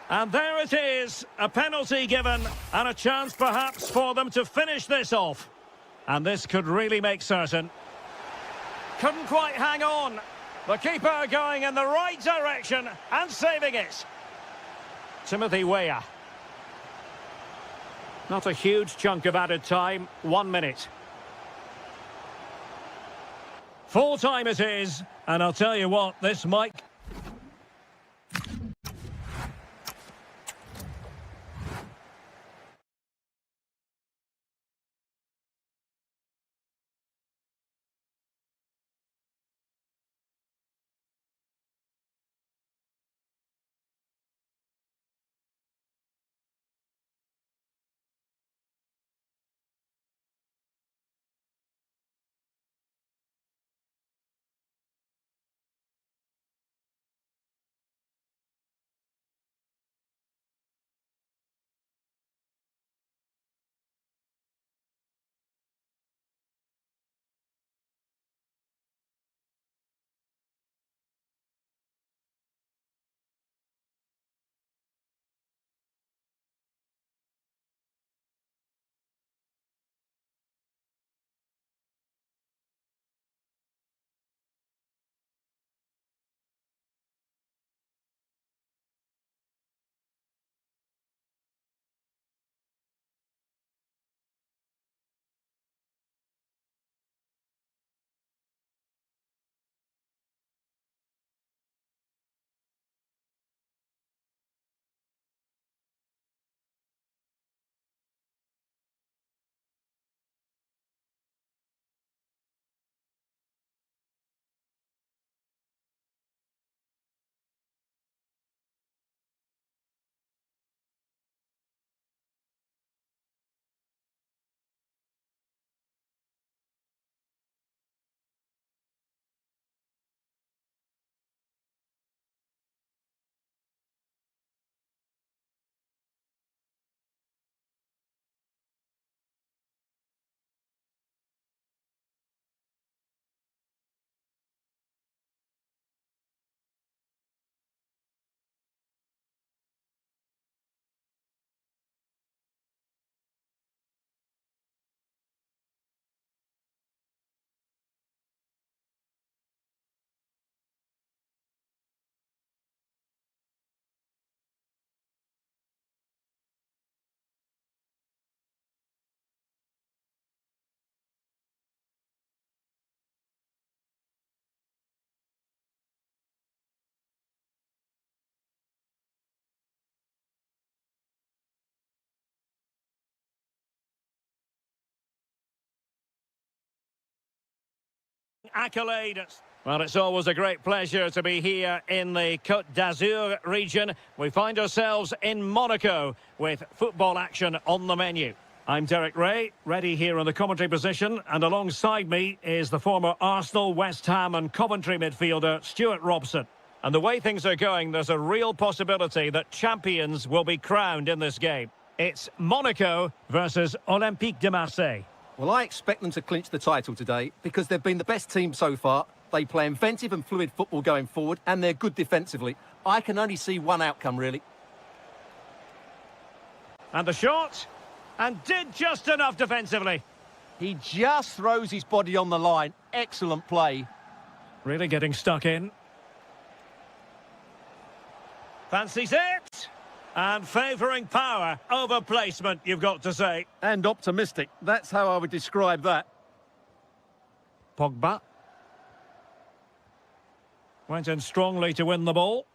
And there it is, a penalty given and a chance perhaps for them to finish this off. And this could really make certain. Couldn't quite hang on. The keeper going in the right direction and saving it. Timothy Weah. Not a huge chunk of added time, 1 minute. Full time it is, and I'll tell you what, this might accolade. Well, it's always a great pleasure to be here in the Côte d'Azur region. We find ourselves in Monaco with football action on the menu. I'm Derek Ray, ready here in the commentary position, and alongside me is the former Arsenal, West Ham and Coventry midfielder Stuart Robson. And the way things are going, there's a real possibility that champions will be crowned in this game. It's Monaco versus Olympique de Marseille. Well, I expect them to clinch the title today because they've been the best team so far. They play inventive and fluid football going forward, and they're good defensively. I can only see one outcome, really. And the shot, and did just enough defensively. He just throws his body on the line. Excellent play. Really getting stuck in. Fancies it. And favouring power over placement, you've got to say. And optimistic. That's how I would describe that. Pogba. Went in strongly to win the ball.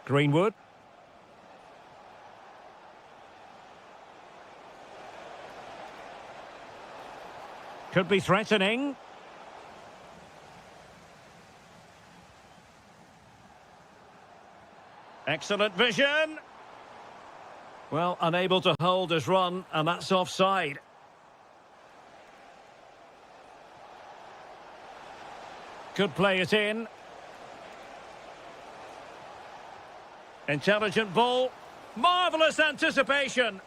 Greenwood. Could be threatening. Excellent vision. Well, unable to hold his run, and that's offside. Could play it in. Intelligent ball. Marvellous anticipation.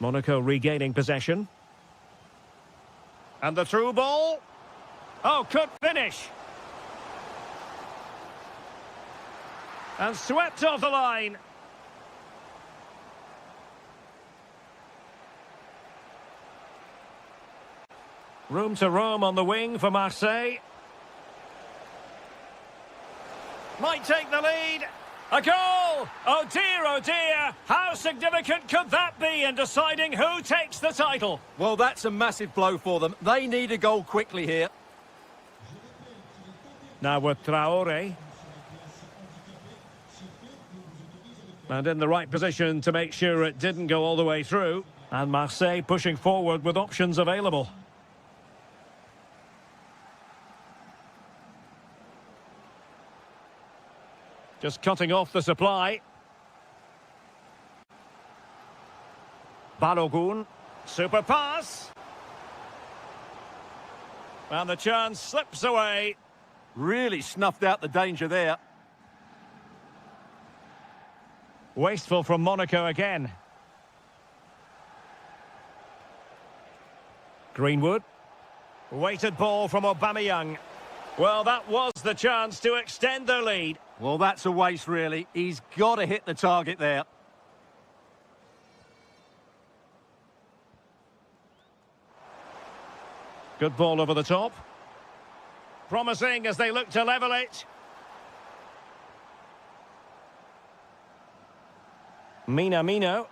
Monaco regaining possession. And the through ball. Oh, could finish. And swept off the line. Room to roam on the wing for Marseille. Might take the lead. A goal! Oh dear, how significant could that be in deciding who takes the title? Well, that's a massive blow for them. They need a goal quickly here. Now with Traore. And in the right position to make sure it didn't go all the way through. And Marseille pushing forward with options available. Just cutting off the supply. Balogun. Super pass. And the chance slips away. Really snuffed out the danger there. Wasteful from Monaco again. Greenwood. Weighted ball from Aubameyang. Well, that was the chance to extend their lead. Well, that's a waste, really. He's got to hit the target there. Good ball over the top. Promising as they look to level it. Minamino.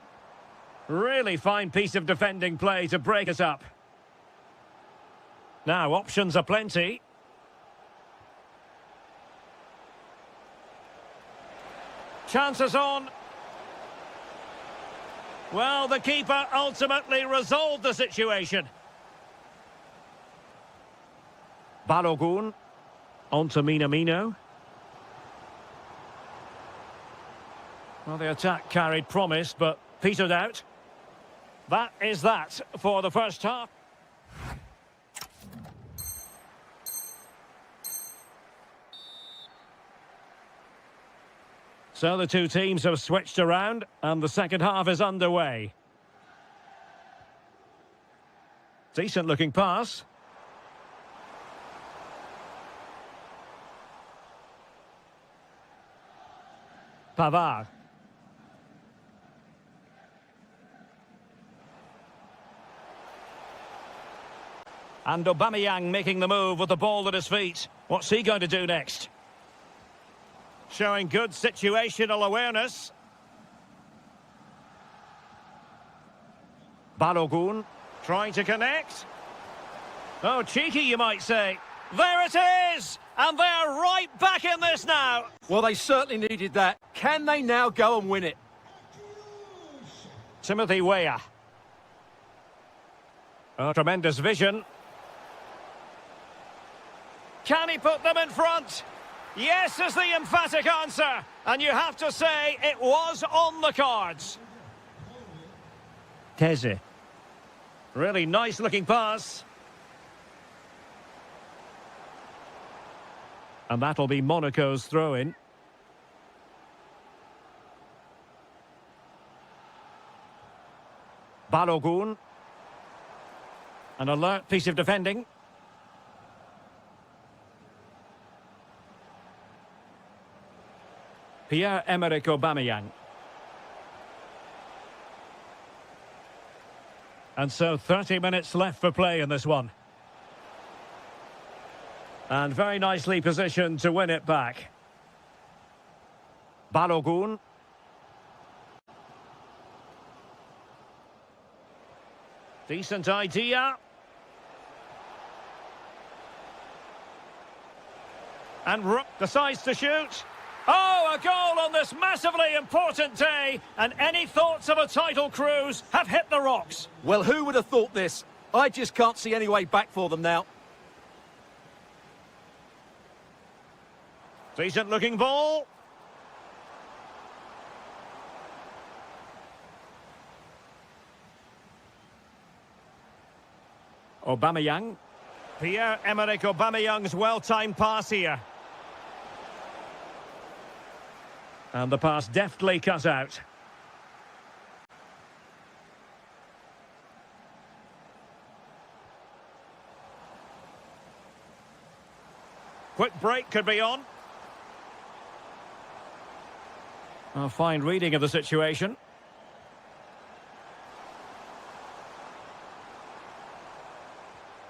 Really fine piece of defending play to break us up. Now, options are plenty. Chances on. Well, the keeper ultimately resolved the situation. Balogun. On to Minamino. Well, the attack carried promise, but petered out. That is that for the first half. So the two teams have switched around, and the second half is underway. Decent looking pass. Pavard. And Aubameyang making the move with the ball at his feet. What's he going to do next? Showing good situational awareness. Balogun. Trying to connect. Oh, cheeky, you might say. There it is! And they're right back in this now. Well, they certainly needed that. Can they now go and win it? Timothy Weah. Oh, tremendous vision. Can he put them in front? Yes is the emphatic answer. And you have to say it was on the cards. Teze. Really nice looking pass. And that'll be Monaco's throw-in. Balogun. An alert piece of defending. Pierre-Emerick Aubameyang. And so 30 minutes left for play in this one. And very nicely positioned to win it back. Balogun. Decent idea. And Rook decides to shoot. Oh, a goal on this massively important day. And any thoughts of a title cruise have hit the rocks. Well, who would have thought this? I just can't see any way back for them now. Decent looking ball. Aubameyang. Pierre-Emerick Aubameyang's well-timed pass here. And the pass deftly cut out. Quick break could be on. A fine reading of the situation.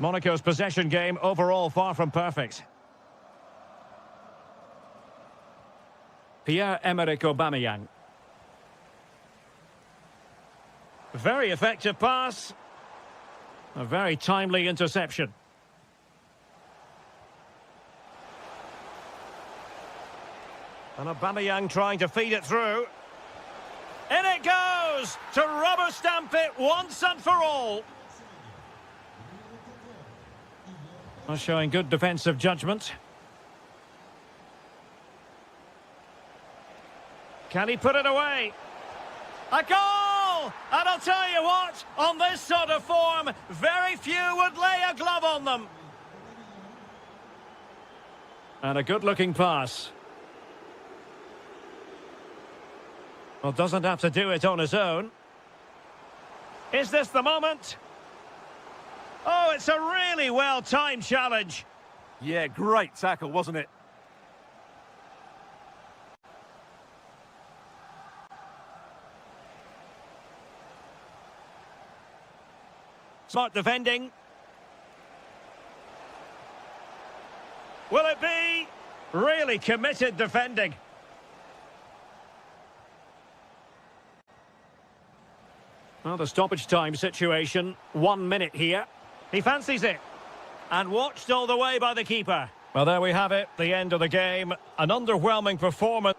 Monaco's possession game overall far from perfect. Pierre-Emerick Aubameyang. Very effective pass. A very timely interception. And Aubameyang trying to feed it through. In it goes! To rubber stamp it once and for all. Showing good defensive judgment. Can he put it away? A goal! And I'll tell you what, on this sort of form, very few would lay a glove on them. And a good-looking pass. Well, doesn't have to do it on his own. Is this the moment? Oh, it's a really well-timed challenge. Yeah, great tackle, wasn't it? Smart defending. Will it be? Really committed defending. Well, the stoppage time situation, 1 minute here. He fancies it. And watched all the way by the keeper. Well, there we have it, the end of the game. An underwhelming performance.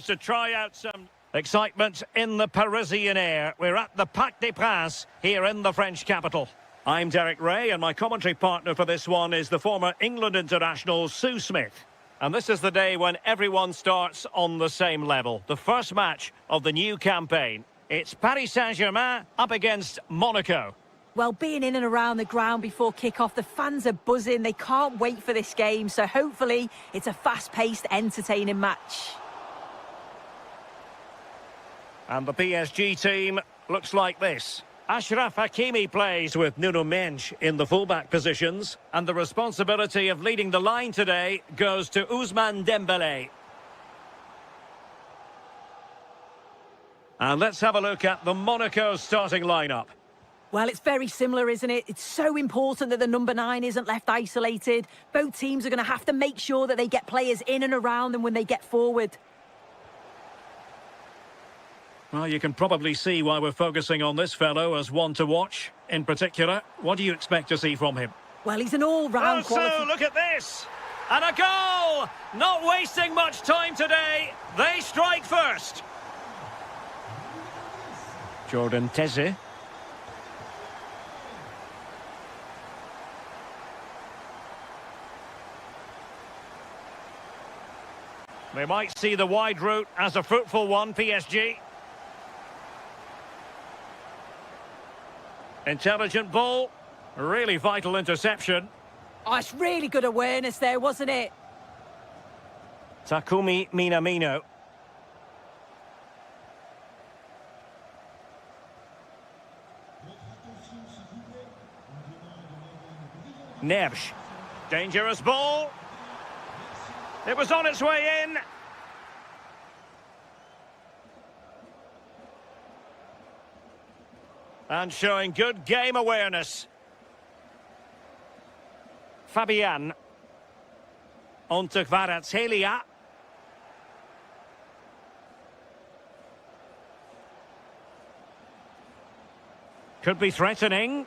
To try out some excitement in the Parisian air. We're at the Parc des Princes here in the French capital. I'm Derek Ray, and my commentary partner for this one is the former England international Sue Smith. And this is the day when everyone starts on the same level. The first match of the new campaign. It's Paris Saint-Germain up against Monaco. Well, being in and around the ground before kick-off, the fans are buzzing. They can't wait for this game. So hopefully it's a fast-paced, entertaining match. And the PSG team looks like this. Achraf Hakimi plays with Nuno Mendes in the fullback positions. And the responsibility of leading the line today goes to Ousmane Dembélé. And let's have a look at the Monaco starting lineup. Well, it's very similar, isn't it? It's so important that the number 9 isn't left isolated. Both teams are going to have to make sure that they get players in and around them when they get forward. Well, you can probably see why we're focusing on this fellow as one to watch. In particular, what do you expect to see from him? Well, he's an all-round quality... So, look at this! And a goal! Not wasting much time today. They strike first. Jordan Teze. They might see the wide route as a fruitful one, PSG. Intelligent ball. Really vital interception. Oh, it's really good awareness there, wasn't it? Takumi Minamino. Neves. Dangerous ball. It was on its way in. And showing good game awareness. Fabian. On to Kvaratskhelia. Could be threatening.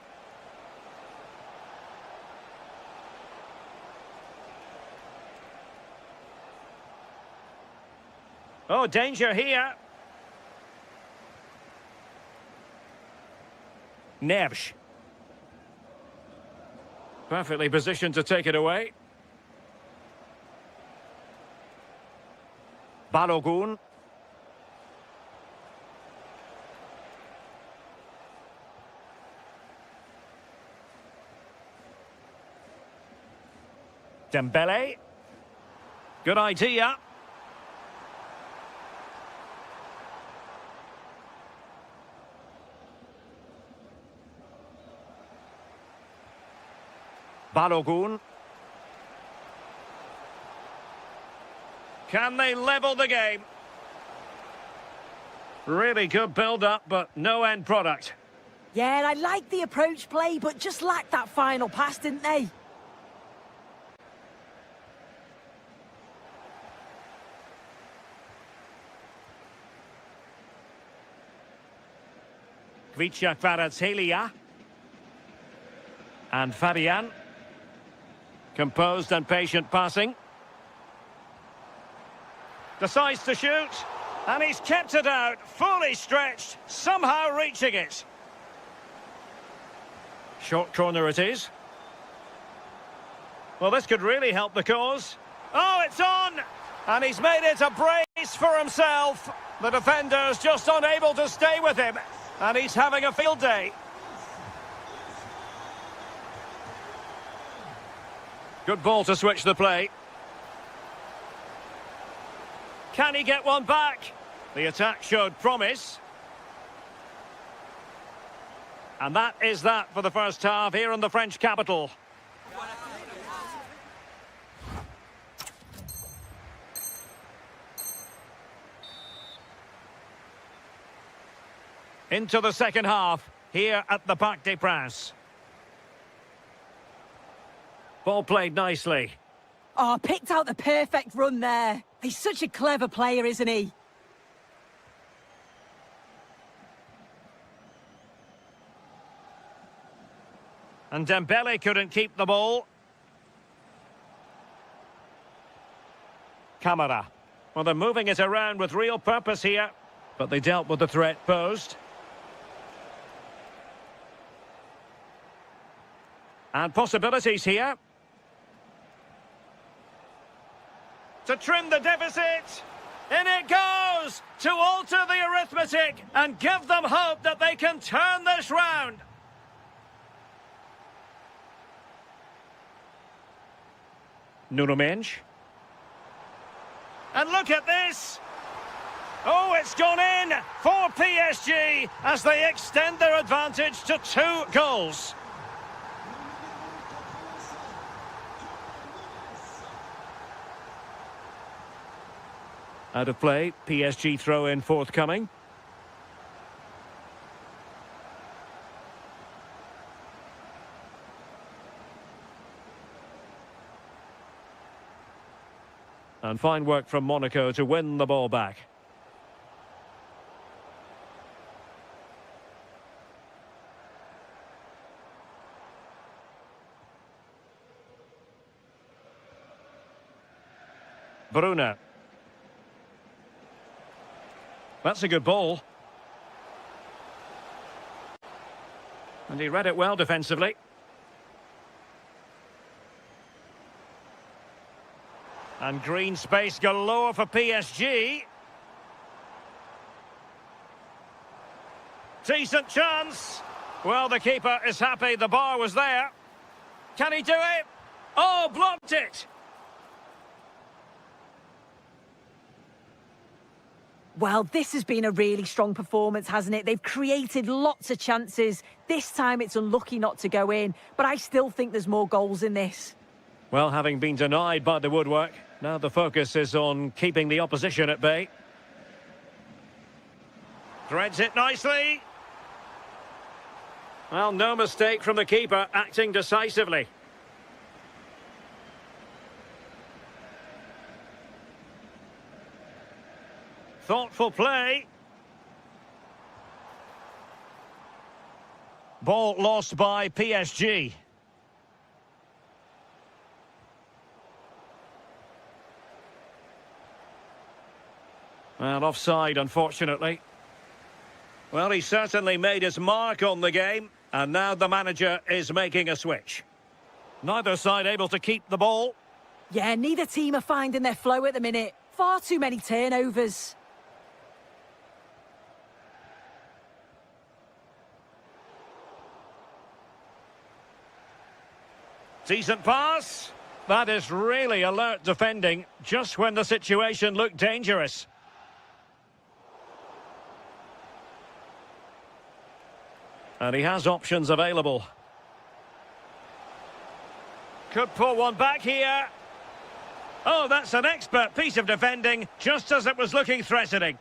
Oh, danger here. Neves. Perfectly positioned to take it away. Balogun. Dembele. Good idea. Balogun. Can they level the game? Really good build-up, but no end product. Yeah, I like the approach play, but just lacked that final pass, didn't they? Kvaratskhelia. And Fabian. Composed and patient passing. Decides to shoot. And he's kept it out, fully stretched, somehow reaching it. Short corner it is. Well, this could really help the cause. Oh, it's on! And he's made it a brace for himself. The defender's just unable to stay with him. And he's having a field day. Good ball to switch the play. Can he get one back? The attack showed promise. And that is that for the first half here in the French capital. Into the second half here at the Parc des Princes. Ball played nicely. Oh, picked out the perfect run there. He's such a clever player, isn't he? And Dembele couldn't keep the ball. Camara. Well, they're moving it around with real purpose here, but they dealt with the threat posed. And possibilities here. To trim the deficit. In it goes! To alter the arithmetic and give them hope that they can turn this round. Nuno Mendes. And look at this! Oh, it's gone in for PSG as they extend their advantage to 2 goals. Out of play, PSG throw-in forthcoming. And fine work from Monaco to win the ball back. Bruna. That's a good ball. And he read it well defensively. And green space galore for PSG. Decent chance. Well, the keeper is happy the bar was there. Can he do it? Oh, blocked it. Well, this has been a really strong performance, hasn't it? They've created lots of chances. This time it's unlucky not to go in, but I still think there's more goals in this. Well, having been denied by the woodwork, now the focus is on keeping the opposition at bay. Threads it nicely. Well, no mistake from the keeper, acting decisively. Thoughtful play. Ball lost by PSG. Well, offside, unfortunately. Well, he certainly made his mark on the game, and now the manager is making a switch. Neither side able to keep the ball. Yeah, neither team are finding their flow at the minute. Far too many turnovers. Decent pass. That is really alert defending, just when the situation looked dangerous. And he has options available. Could pull one back here. Oh, that's an expert piece of defending, just as it was looking threatening.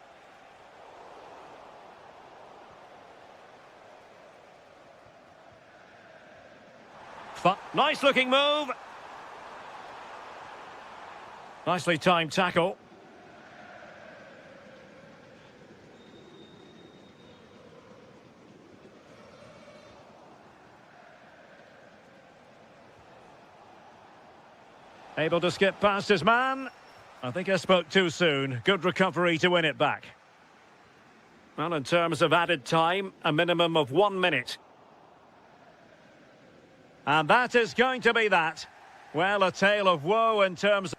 Nice looking move. Nicely timed tackle. Able to skip past his man. I think I spoke too soon. Good recovery to win it back. Well, in terms of added time, a minimum of 1 minute. And that is going to be that. Well, a tale of woe in terms of...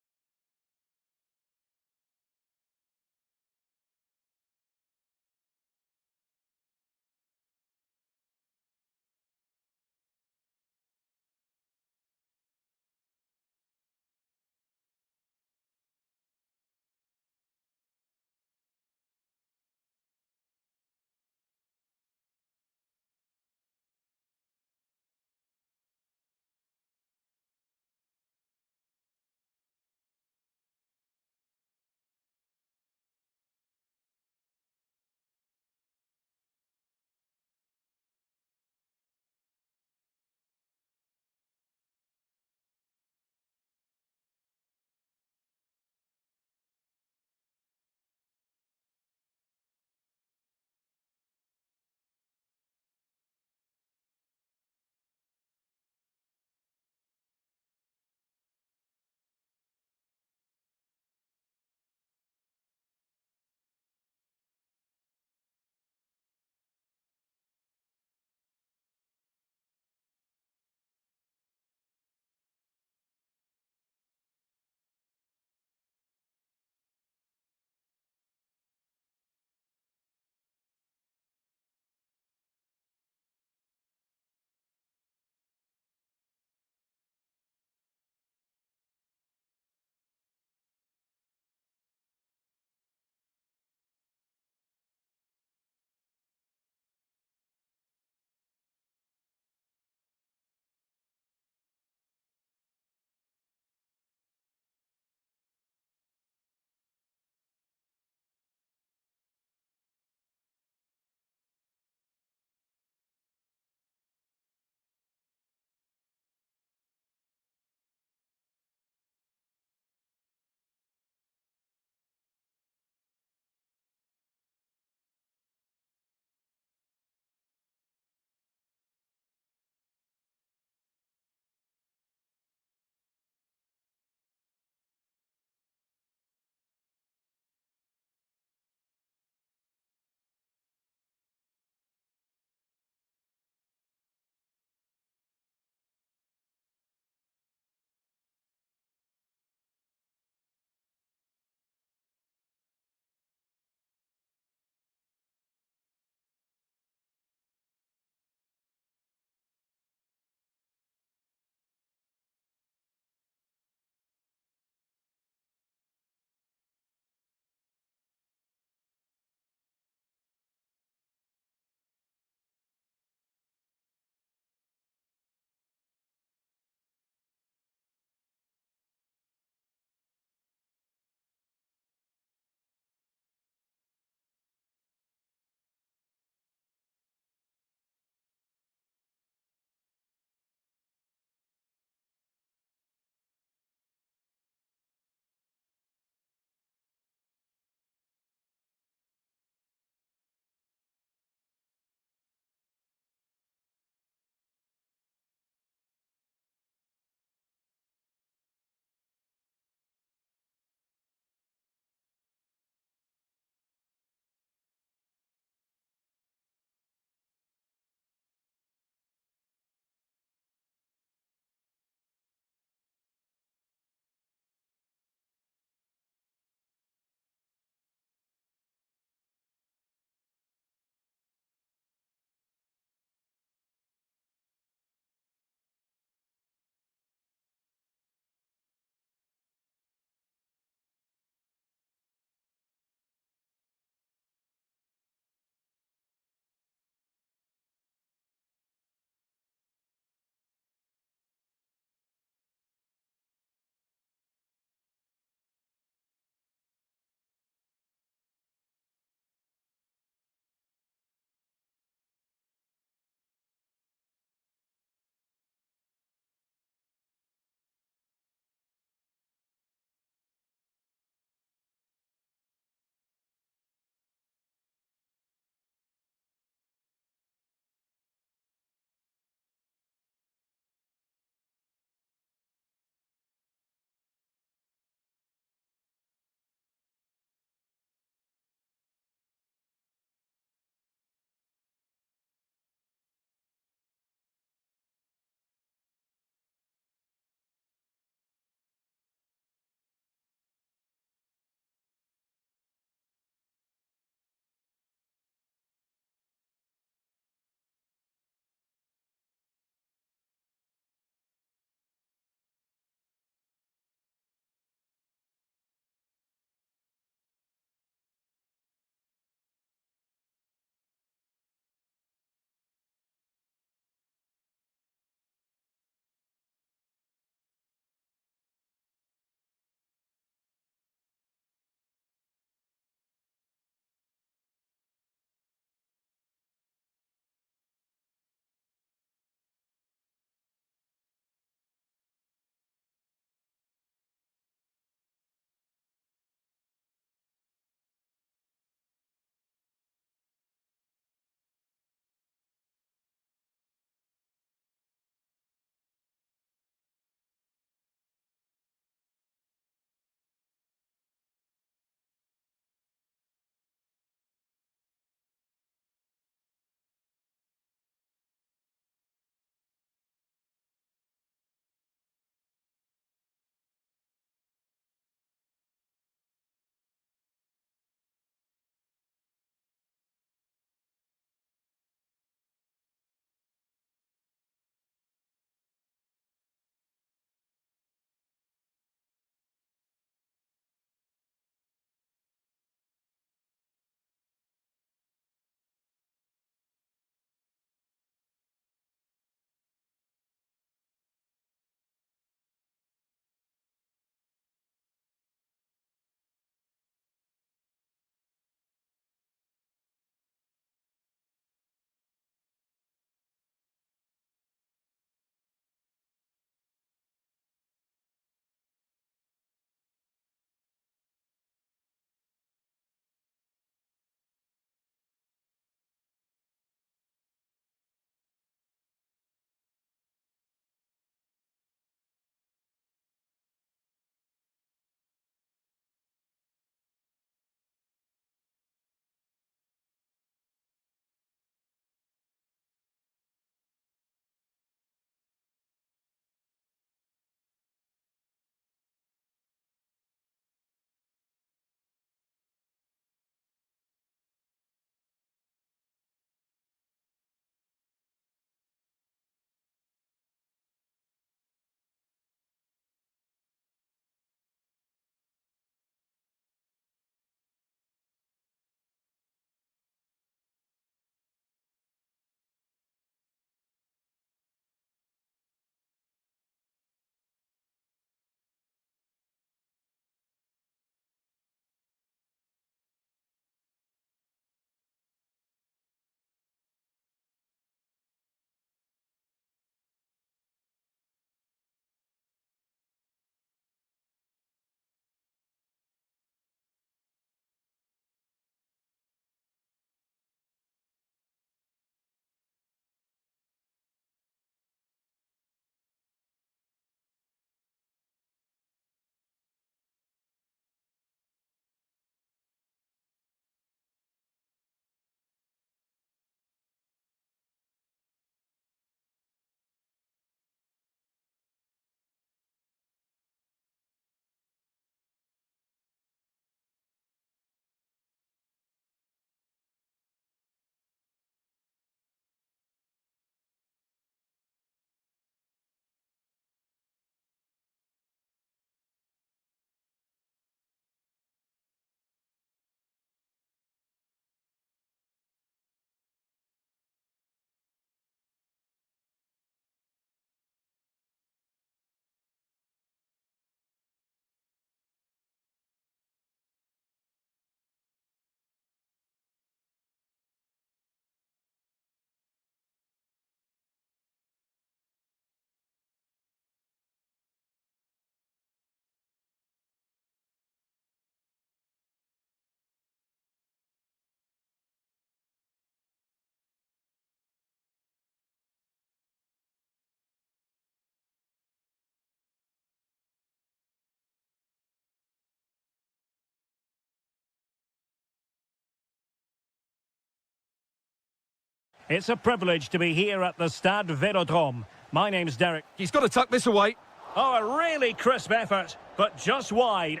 It's a privilege to be here at the Stade Vélodrome. My name's Derek. He's got to tuck this away. Oh, a really crisp effort, but just wide.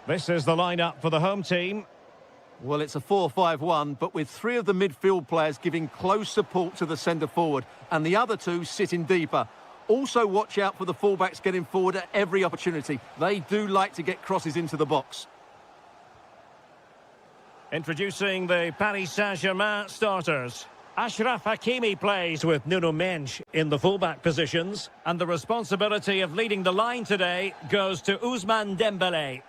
This is the lineup for the home team. Well, it's a 4-5-1, but with three of the midfield players giving close support to the centre forward and the other two sitting deeper. Also watch out for the fullbacks getting forward at every opportunity. They do like to get crosses into the box. Introducing the Paris Saint-Germain starters. Achraf Hakimi plays with Nuno Mendes in the fullback positions, and the responsibility of leading the line today goes to Ousmane Dembélé.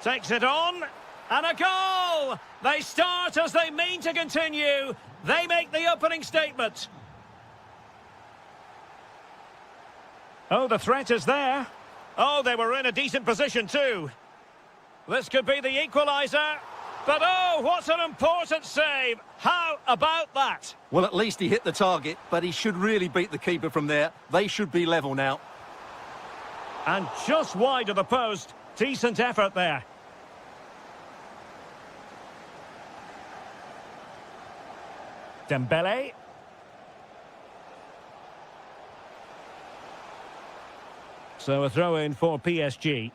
Takes it on, and a goal! They start as they mean to continue. They make the opening statement. Oh, the threat is there. Oh, they were in a decent position too. This could be the equaliser. But oh, what an important save. How about that? Well, at least he hit the target, but he should really beat the keeper from there. They should be level now. And just wide of the post. Decent effort there. Dembélé. So a throw-in for PSG.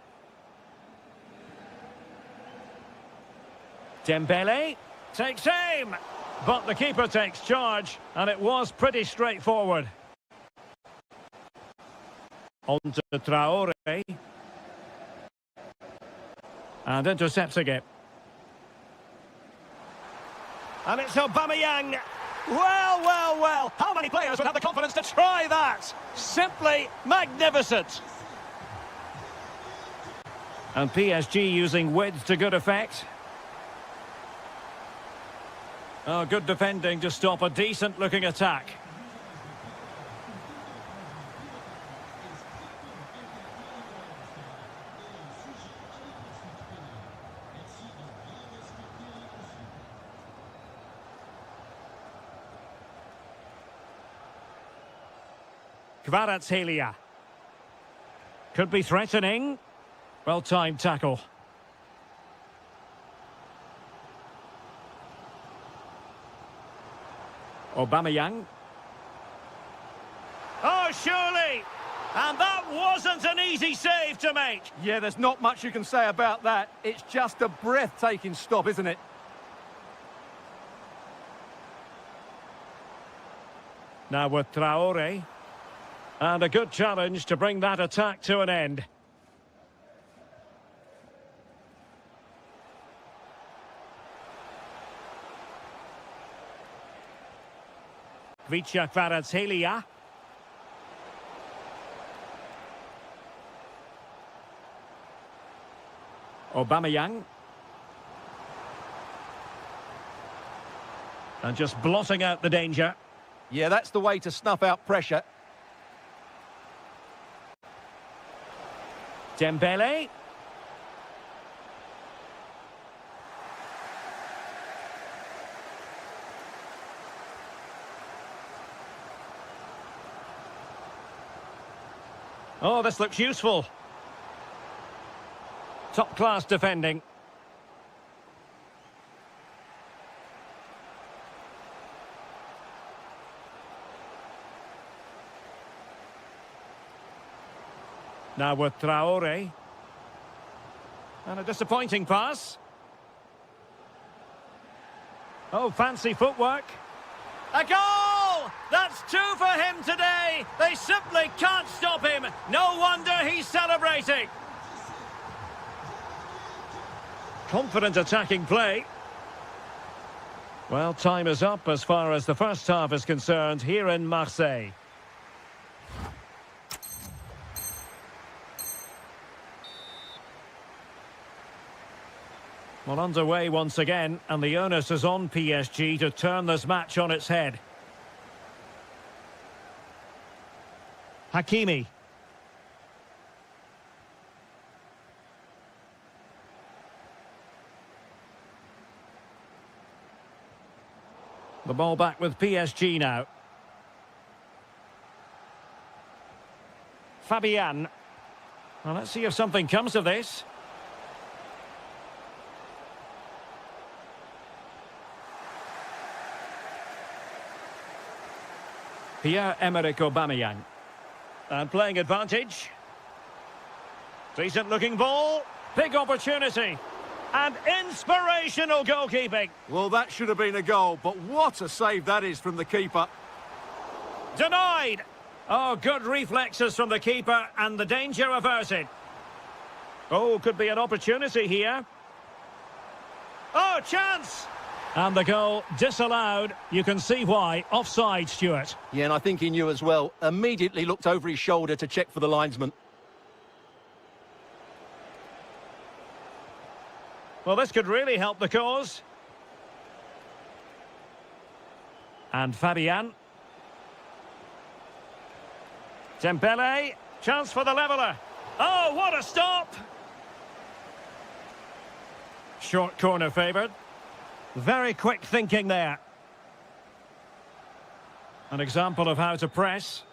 Dembélé takes aim, but the keeper takes charge, and it was pretty straightforward. On to Traoré. And intercepting it. And it's Aubameyang. Well, well, well. How many players would have the confidence to try that? Simply magnificent. And PSG using width to good effect. Oh, good defending to stop a decent-looking attack. Kvaratskhelia. Could be threatening. Well-timed tackle. Aubameyang. Oh, surely! And that wasn't an easy save to make. Yeah, there's not much you can say about that. It's just a breathtaking stop, isn't it? Now with Traoré. And a good challenge to bring that attack to an end. Kvaratskhelia. Aubameyang. And just blotting out the danger. Yeah, that's the way to snuff out pressure. Dembélé. Oh, this looks useful. Top-class defending. Now with Traoré. And a disappointing pass. Oh, fancy footwork. A goal! That's two for him today. They simply can't stop him. No wonder he's celebrating. Confident attacking play. Well, time is up as far as the first half is concerned here in Marseille. Well, underway once again, and the onus is on PSG to turn this match on its head. Hakimi. The ball back with PSG now. Fabian. Well, let's see if something comes of this. Pierre-Emerick Aubameyang. And playing advantage. Decent looking ball. Big opportunity. And inspirational goalkeeping. Well, that should have been a goal, but what a save that is from the keeper. Denied. Oh, good reflexes from the keeper and the danger averted. Oh, could be an opportunity here. Oh, chance! And the goal disallowed. You can see why. Offside, Stuart. Yeah, and I think he knew as well. Immediately looked over his shoulder to check for the linesman. Well, this could really help the cause. And Fabian. Dembele. Chance for the leveller. Oh, what a stop! Short corner favoured. Very quick thinking there. An example of how to press.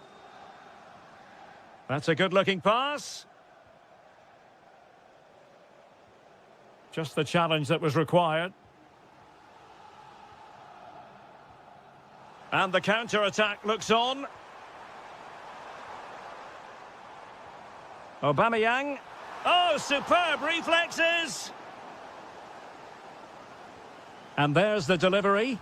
That's a good-looking pass. Just the challenge that was required. And the counter-attack looks on. Aubameyang. Oh, superb reflexes! And there's the delivery.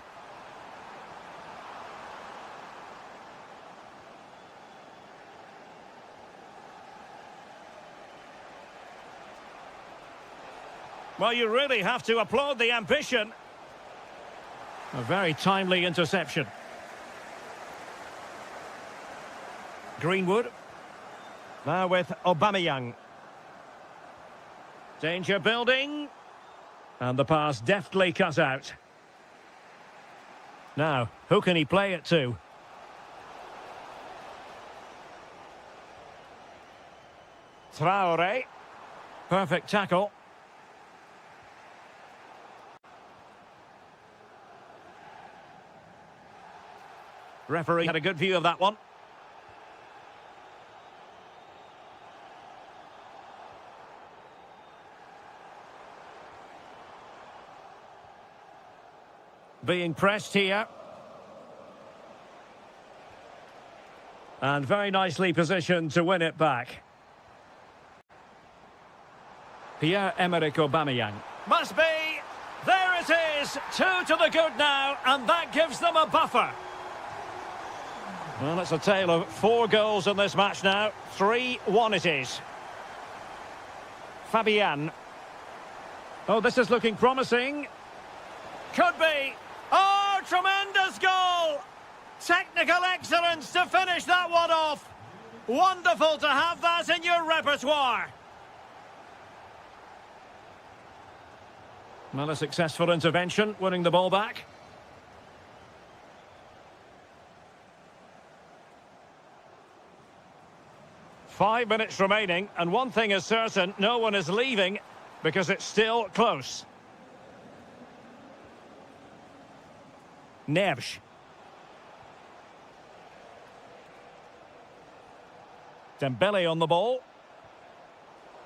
Well, you really have to applaud the ambition. A very timely interception. Greenwood. Now with Aubameyang. Danger building. And the pass deftly cut out. Now, who can he play it to? Traore. Perfect tackle. Referee had a good view of that one. Being pressed here. And very nicely positioned to win it back. Pierre-Emerick Aubameyang. Must be! There it is! 2 to the good now, and that gives them a buffer. Well, it's a tale of 4 goals in this match now. 3-1 it is. Fabian. Oh, this is looking promising. Could be. Oh, tremendous goal! Technical excellence to finish that one off. Wonderful to have that in your repertoire. Well, a successful intervention, winning the ball back. Five minutes remaining, and one thing is certain, no one is leaving because it's still close. Neves. Dembele on the ball.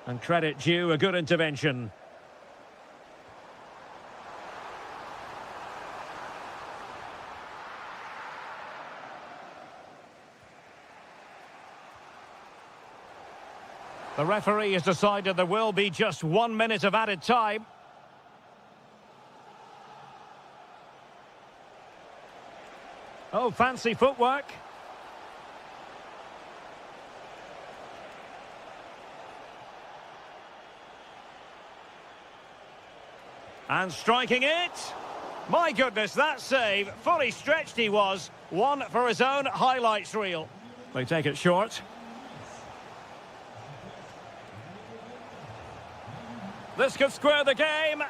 And credit due, a good intervention. The referee has decided there will be just 1 minute of added time. Oh, fancy footwork. And striking it. My goodness, that save. Fully stretched he was. One for his own highlights reel. They take it short. This could square the game.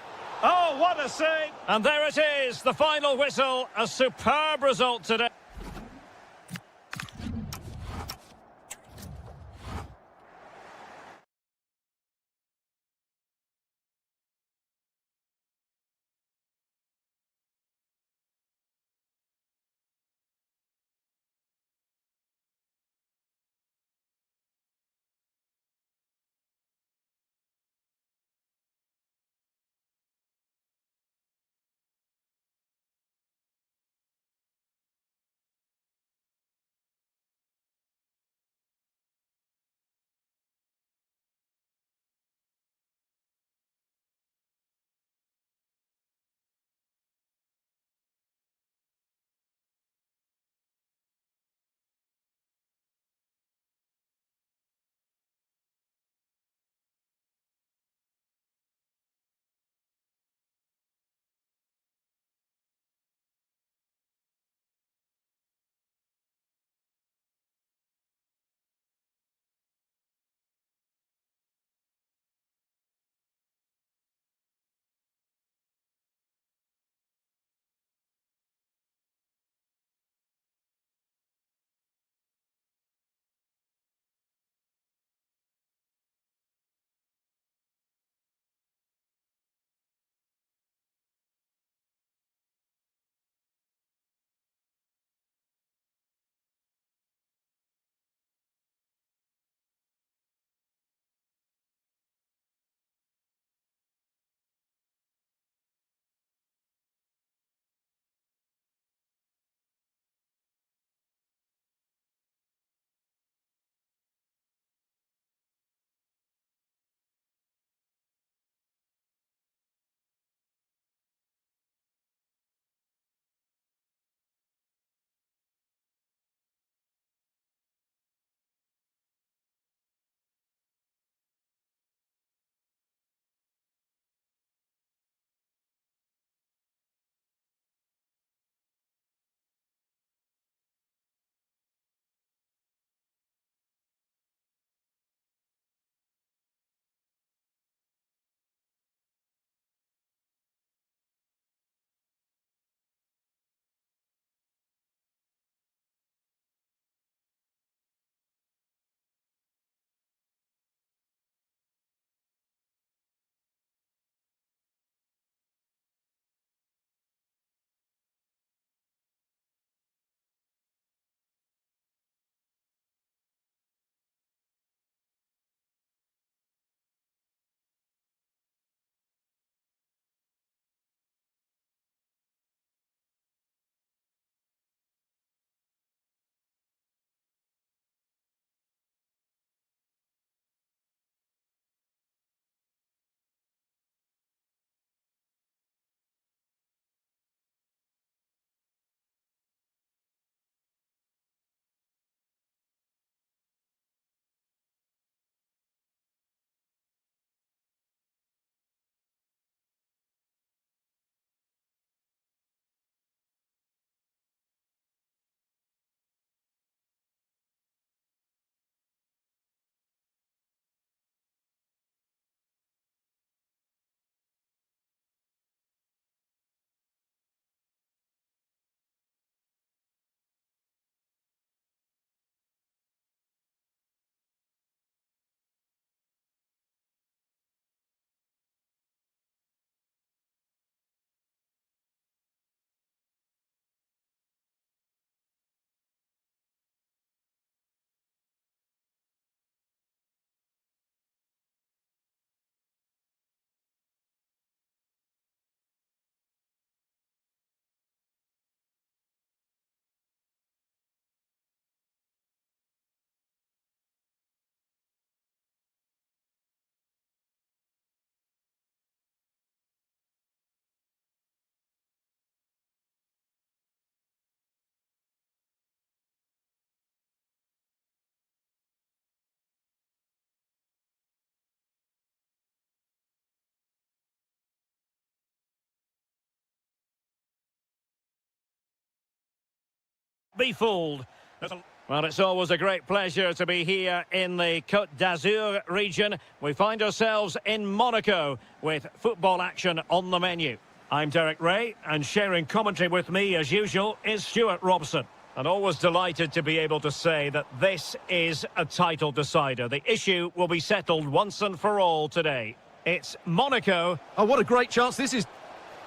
Oh, what a save! And there it is, the final whistle. A superb result today. Be fooled. Well, it's always a great pleasure to be here in the Côte d'Azur region. We find ourselves in Monaco with football action on the menu. I'm Derek Ray, and sharing commentary with me, as usual, is Stuart Robson. And always delighted to be able to say that this is a title decider. The issue will be settled once and for all today. It's Monaco. Oh, what a great chance this is.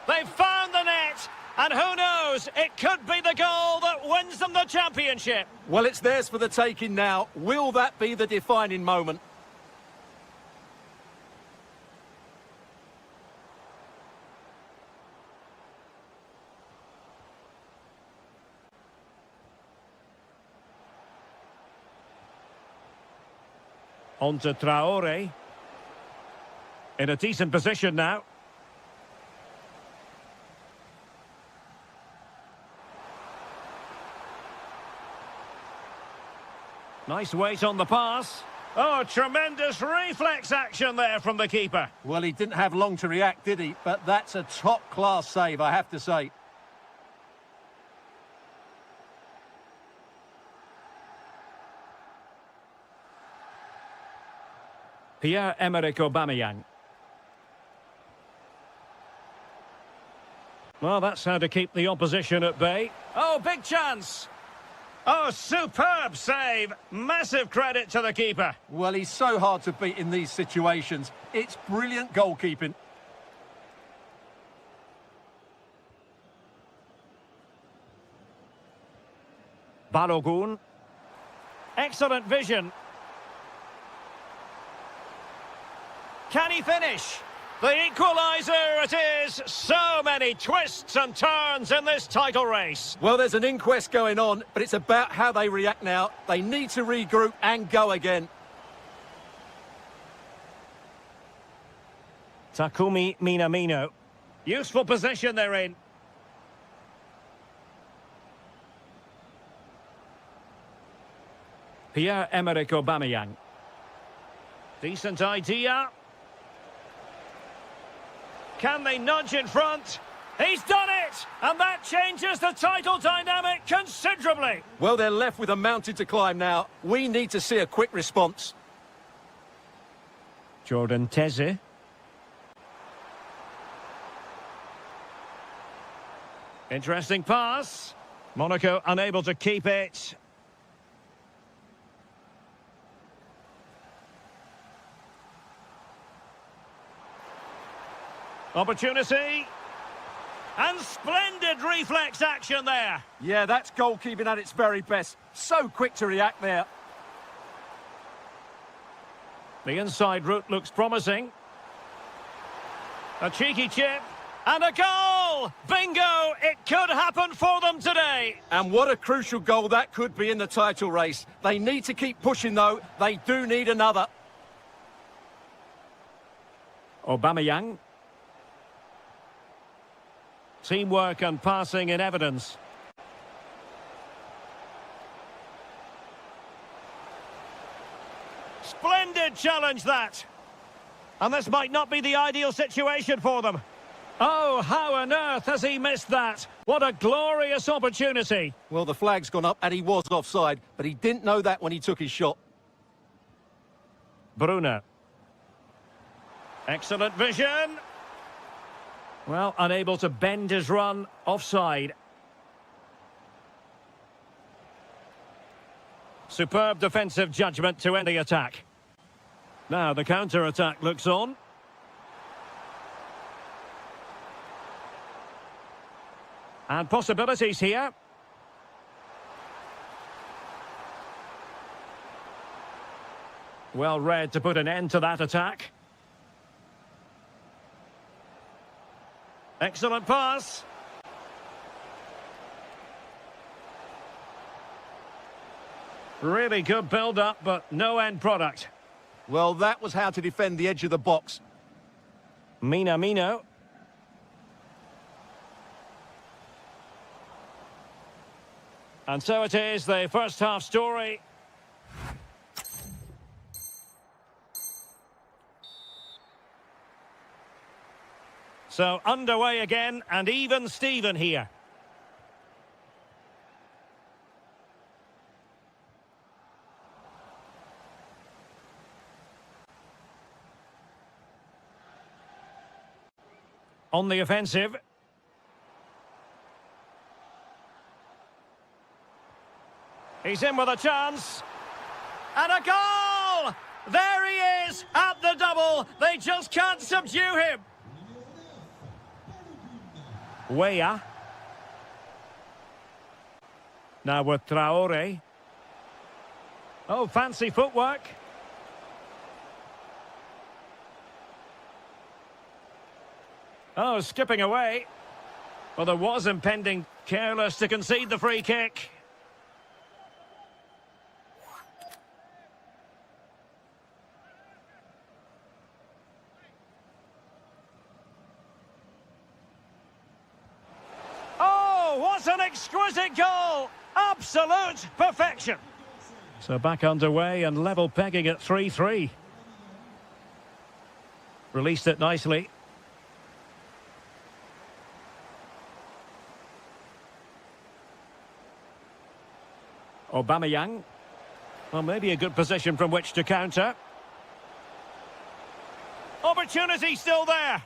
They've found the net, and who knows, it could be the goal that wins them the championship. Well, it's theirs for the taking now. Will that be the defining moment? On to Traore. In a decent position now. Nice weight on the pass. Oh, tremendous reflex action there from the keeper. Well, he didn't have long to react, did he? But that's a top-class save, I have to say. Pierre-Emerick Aubameyang. Well, that's how to keep the opposition at bay. Oh, big chance. Oh, superb save. Massive credit to the keeper. Well, he's so hard to beat in these situations. It's brilliant goalkeeping. Balogun. Excellent vision. Can he finish? The equaliser it is. So many twists and turns in this title race. Well, there's an inquest going on, but it's about how they react now. They need to regroup and go again. Takumi Minamino. Useful position they're in. Pierre-Emerick Aubameyang. Decent idea. Can they nudge in front? He's done it! And that changes the title dynamic considerably. Well, they're left with a mountain to climb now. We need to see a quick response. Jordan Teze. Interesting pass. Monaco unable to keep it. Opportunity. And splendid reflex action there. Yeah, that's goalkeeping at its very best. So quick to react there. The inside route looks promising. A cheeky chip. And a goal! Bingo! It could happen for them today. And what a crucial goal that could be in the title race. They need to keep pushing, though. They do need another. Aubameyang. Teamwork and passing in evidence. Splendid challenge that. And this might not be the ideal situation for them. Oh, how on earth has he missed that? What a glorious opportunity. Well, the flag's gone up and he was offside, but he didn't know that when he took his shot. Bruno. Excellent vision. Well, unable to bend his run, offside. Superb defensive judgment to end the attack. Now the counter-attack looks on. And possibilities here. Well read to put an end to that attack. Excellent pass. Really good build-up, but no end product. Well, that was how to defend the edge of the box. Minamino. And so it is, the first half story. So underway again, and even Steven here. on the offensive. He's in with a chance. And a goal! There he is at the double. They just can't subdue him. Weah. Now with Traore. Oh, fancy footwork. Oh, skipping away. Well, there was impending. Careless to concede the free kick. Oh, what an exquisite goal! Absolute perfection. So back underway and level pegging at 3-3. Released it nicely. Aubameyang. Well, maybe a good position from which to counter. Opportunity still there.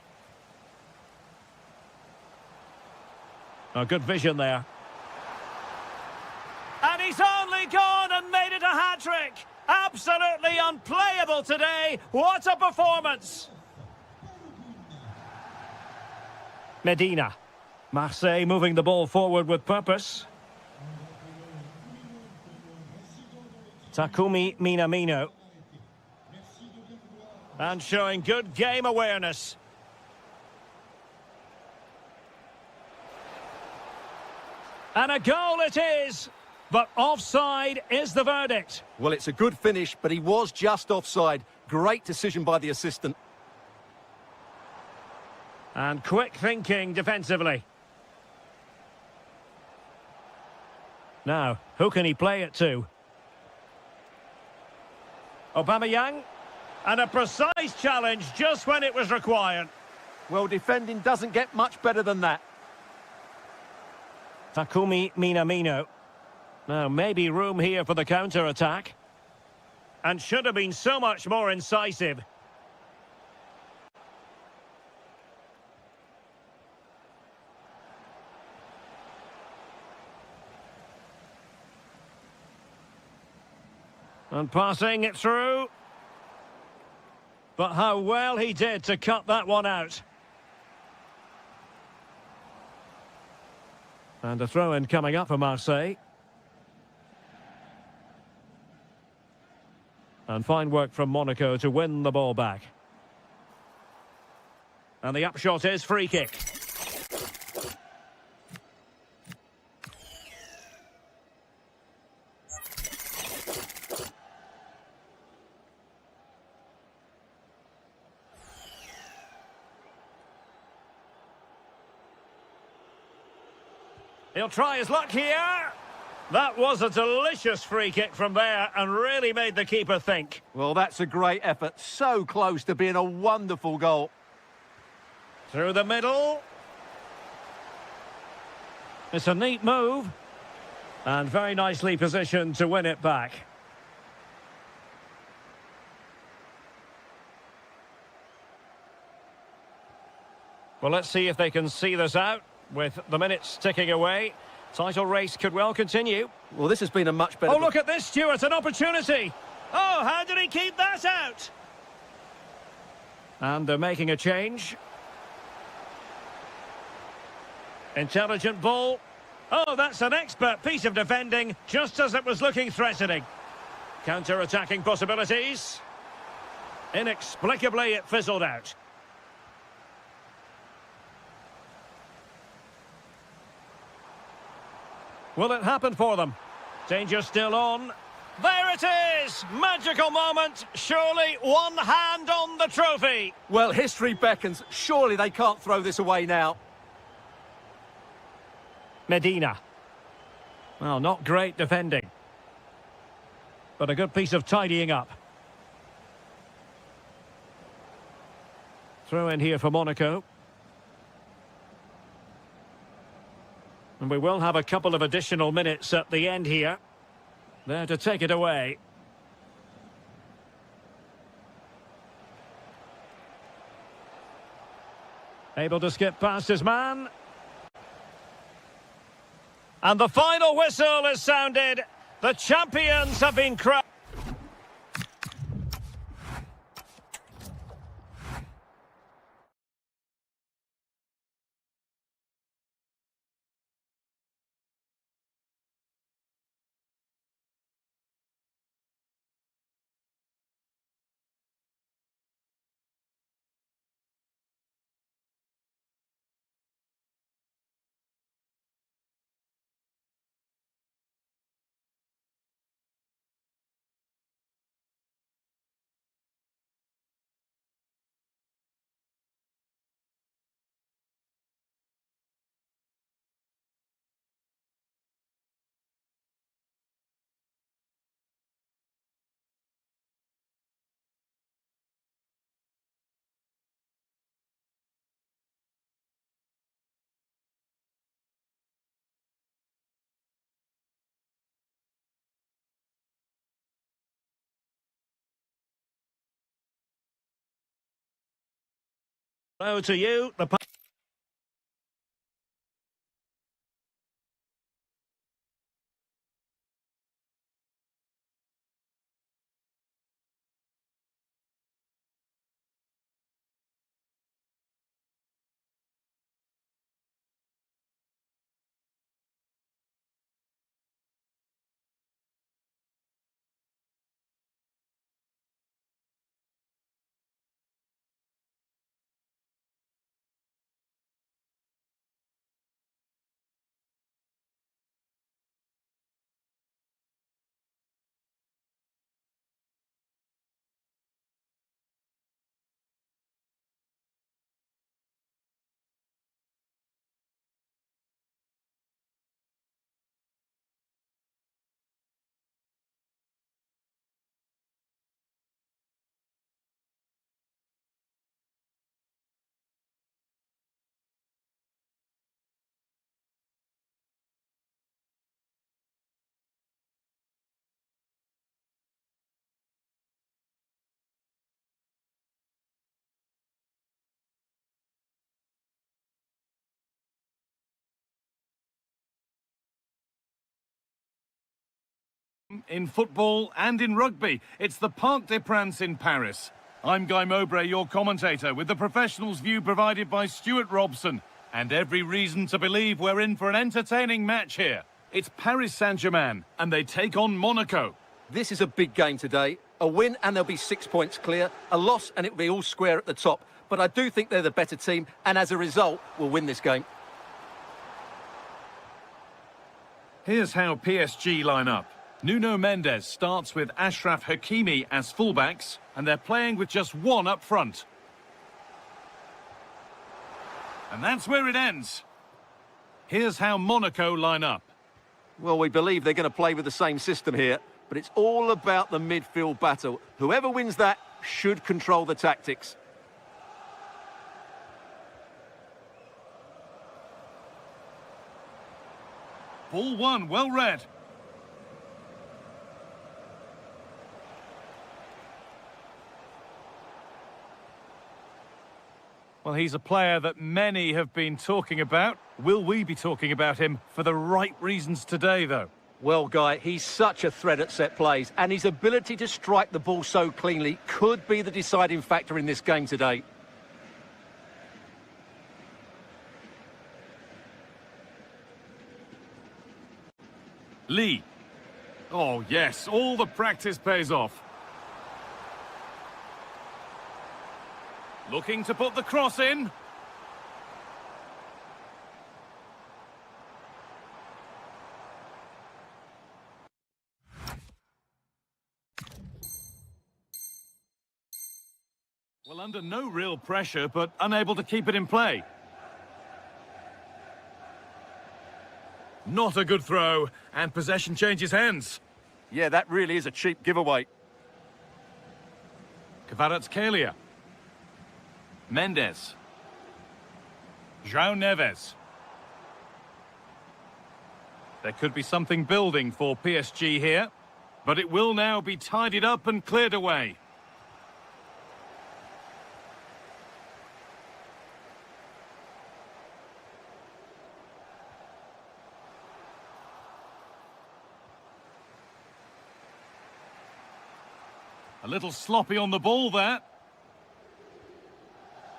Oh, good vision there. And he's only gone and made it a hat-trick. Absolutely unplayable today. What a performance. Medina. Marseille moving the ball forward with purpose. Takumi Minamino. And showing good game awareness. And a goal it is, but offside is the verdict. Well, it's a good finish, but he was just offside. Great decision by the assistant. And quick thinking defensively. Now, who can he play it to? Aubameyang. And a precise challenge just when it was required. Well, defending doesn't get much better than that. Takumi Minamino. Now, maybe room here for the counter-attack. And should have been so much more incisive. And passing it through. But how well he did to cut that one out. And a throw-in coming up for Marseille. And fine work from Monaco to win the ball back. And the upshot is free kick. He'll try his luck here. That was a delicious free kick from there and really made the keeper think. Well, that's a great effort. So close to being a wonderful goal. Through the middle. It's a neat move. And very nicely positioned to win it back. Well, let's see if they can see this out. With the minutes ticking away, title race could well continue. Well, this has been a much better... Oh, look at this, Stuart, an opportunity. Oh, how did he keep that out? And they're making a change. Intelligent ball. Oh, that's an expert piece of defending, just as it was looking threatening. Counter-attacking possibilities. Inexplicably, it fizzled out. Will it happen for them? Danger still on. There it is! Magical moment. Surely one hand on the trophy. Well, history beckons. Surely they can't throw this away now. Medina. Well, not great defending. But a good piece of tidying up. Throw in here for Monaco. And we will have a couple of additional minutes at the end here. There to take it away. Able to skip past his man. And the final whistle is sounded. The champions have been crowned. Hello to you. In football and in rugby, it's the Parc des Princes in Paris. I'm Guy Mowbray, your commentator, with the professionals' view provided by Stuart Robson. And every reason to believe we're in for an entertaining match here. It's Paris Saint-Germain, and they take on Monaco. This is a big game today. A win and they'll be 6 points clear. A loss and it'll be all square at the top. But I do think they're the better team, and as a result, will win this game. Here's how PSG line up. Nuno Mendes starts with Achraf Hakimi as fullbacks, and they're playing with just one up front. And that's where it ends. Here's how Monaco line up. Well, we believe they're going to play with the same system here, but it's all about the midfield battle. Whoever wins that should control the tactics. Ball one, well read. Well, he's a player that many have been talking about. Will we be talking about him for the right reasons today, though? Well, Guy, he's such a threat at set plays, and his ability to strike the ball so cleanly could be the deciding factor in this game today. Lee. Oh, yes, all the practice pays off. Looking to put the cross in. Well, under no real pressure, but unable to keep it in play. Not a good throw, and possession changes hands. Yeah, that really is a cheap giveaway. Kvaratskhelia. Mendes. João Neves. There could be something building for PSG here, but it will now be tidied up and cleared away. A little sloppy on the ball there.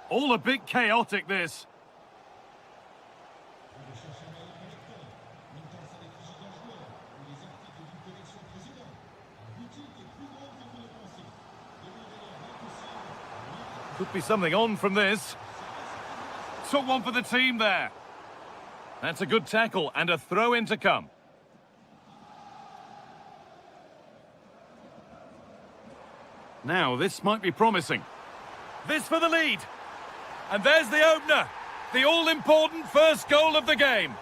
All a bit chaotic, this. Could be something on from this. Took one for the team there. That's a good tackle and a throw-in to come. Now, this might be promising. This for the lead. And there's the opener. The all-important first goal of the game.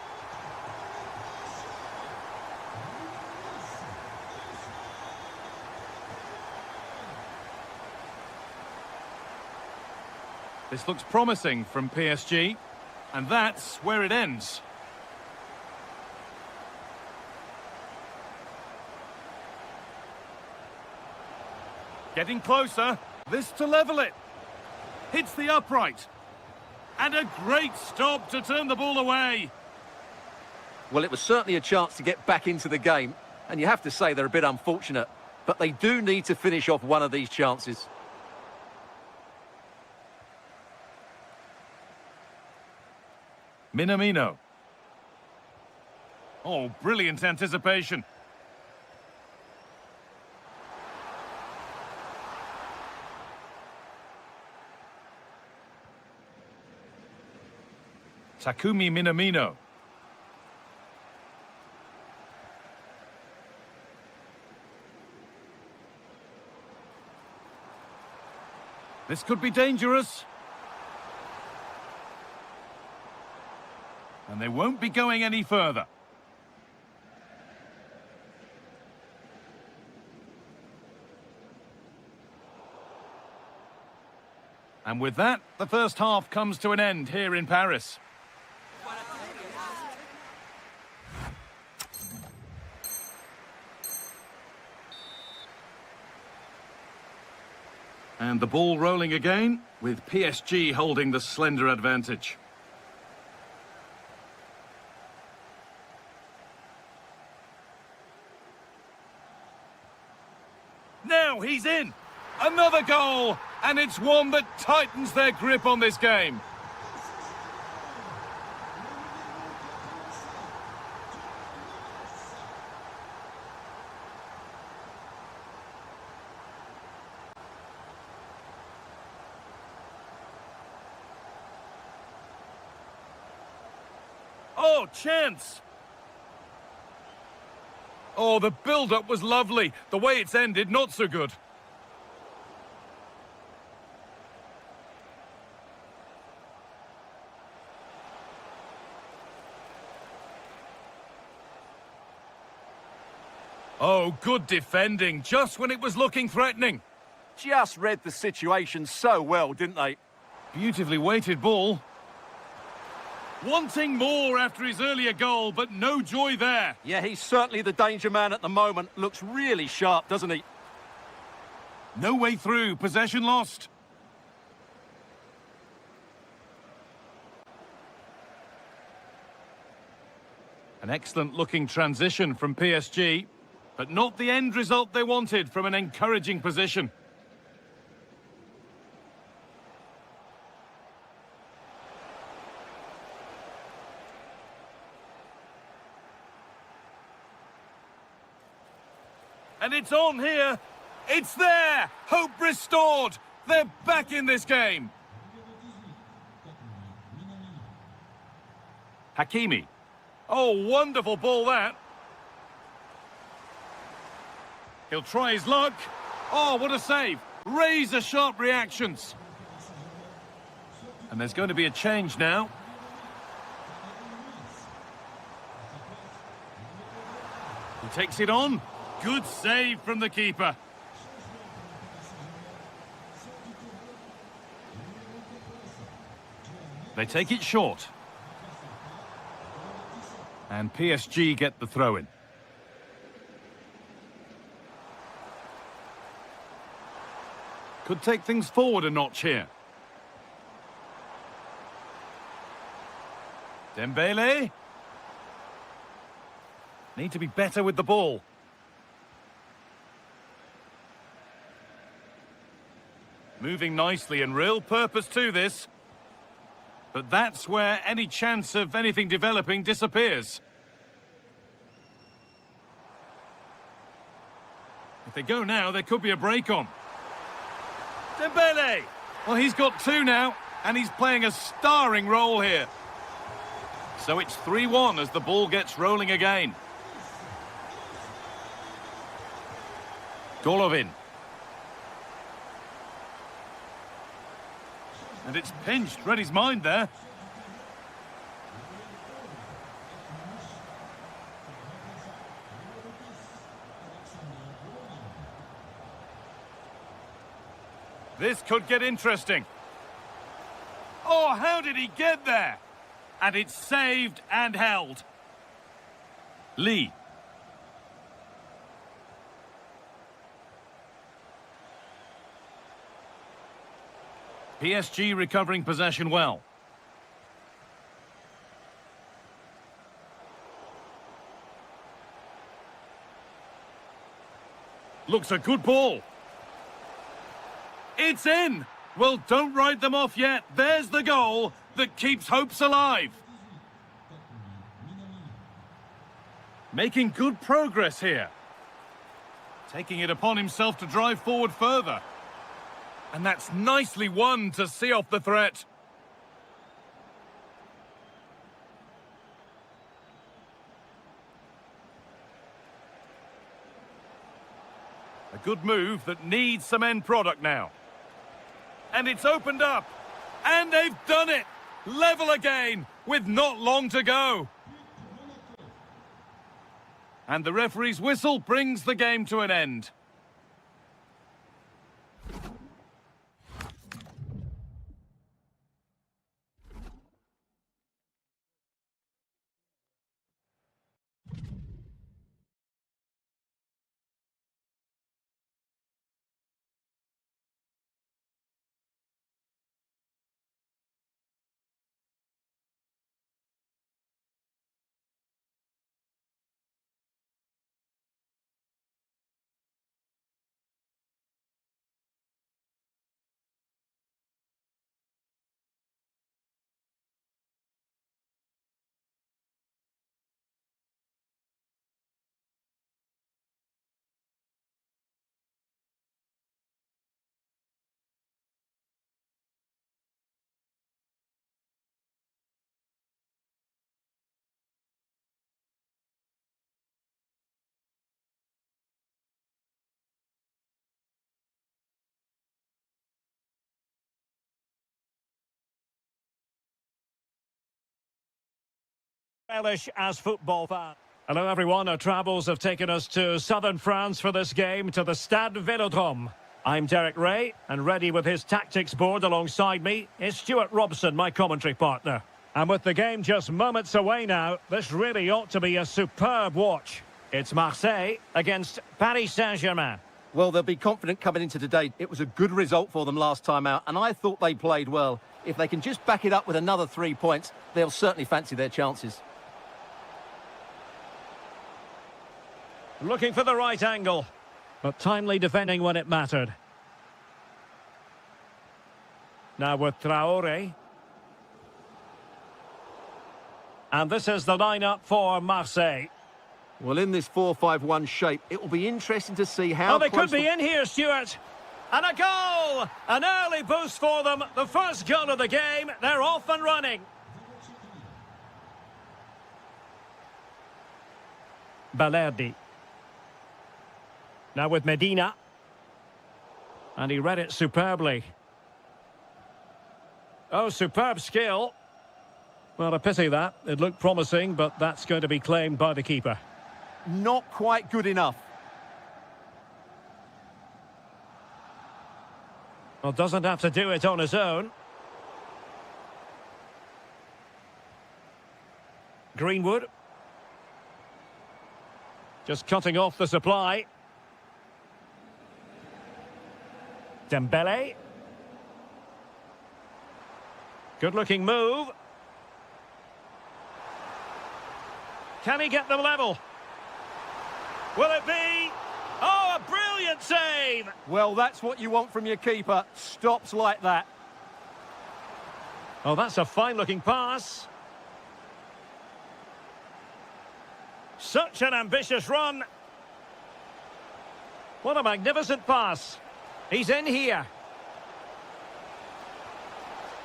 This looks promising from PSG. And that's where it ends. Getting closer. This to level it. Hits the upright. And a great stop to turn the ball away. Well, it was certainly a chance to get back into the game. And you have to say they're a bit unfortunate. But they do need to finish off one of these chances. Minamino. Oh, brilliant anticipation. Takumi Minamino. This could be dangerous. And they won't be going any further. And with that, the first half comes to an end here in Paris. And the ball rolling again, with PSG holding the slender advantage. Now he's in! Another goal! And it's one that tightens their grip on this game. Oh, chance! Oh, the build-up was lovely. The way it's ended, not so good. Oh, good defending, just when it was looking threatening. Just read the situation so well, didn't they? Beautifully weighted ball. Wanting more after his earlier goal, but no joy there. Yeah, he's certainly the danger man at the moment. Looks really sharp, doesn't he? No way through, possession lost. An excellent looking transition from PSG, but not the end result they wanted from an encouraging position. And it's on here. It's there. Hope restored. They're back in this game. Hakimi. Oh, wonderful ball that. He'll try his luck. Oh, what a save. Razor-sharp reactions. And there's going to be a change now. He takes it on. Good save from the keeper. They take it short. And PSG get the throw-in. Could take things forward a notch here. Dembele. Need to be better with the ball. Moving nicely and real purpose to this. But that's where any chance of anything developing disappears. If they go now, there could be a break on. Dembele! Well, he's got two now, and he's playing a starring role here. So it's 3-1 as the ball gets rolling again. Golovin. And it's pinched, read his mind there. This could get interesting. Oh, how did he get there? And it's saved and held. Lee. PSG recovering possession well. Looks a good ball. It's in. Well, don't write them off yet. There's the goal that keeps hopes alive. Making good progress here. Taking it upon himself to drive forward further. And that's nicely won to see off the threat. A good move that needs some end product now. And it's opened up. And they've done it. Level again with not long to go. And the referee's whistle brings the game to an end. Relish as football fan. Hello everyone, our travels have taken us to southern France for this game, to the Stade Vélodrome. I'm Derek Ray, and ready with his tactics board alongside me is Stuart Robson, my commentary partner. And with the game just moments away now, this really ought to be a superb watch. It's Marseille against Paris Saint-Germain. Well, they'll be confident coming into today. It was a good result for them last time out, and I thought they played well. If they can just back it up with another 3 points, they'll certainly fancy their chances. Looking for the right angle, but timely defending when it mattered. Now with Traoré. And this is the lineup for Marseille. Well, in this 4-5-1 shape, it will be interesting to see how... Oh, they could be in here, Stuart. And a goal! An early boost for them. The first goal of the game. They're off and running. Balerdi. Now with Medina. And he read it superbly. Oh, superb skill. Well, a pity that. It looked promising, but that's going to be claimed by the keeper. Not quite good enough. Well, doesn't have to do it on his own. Greenwood. Just cutting off the supply. Dembele. Good-looking move. Can he get them level? Will it be? Oh, a brilliant save! Well, that's what you want from your keeper. Stops like that. Oh, that's a fine-looking pass. Such an ambitious run. What a magnificent pass. He's in here.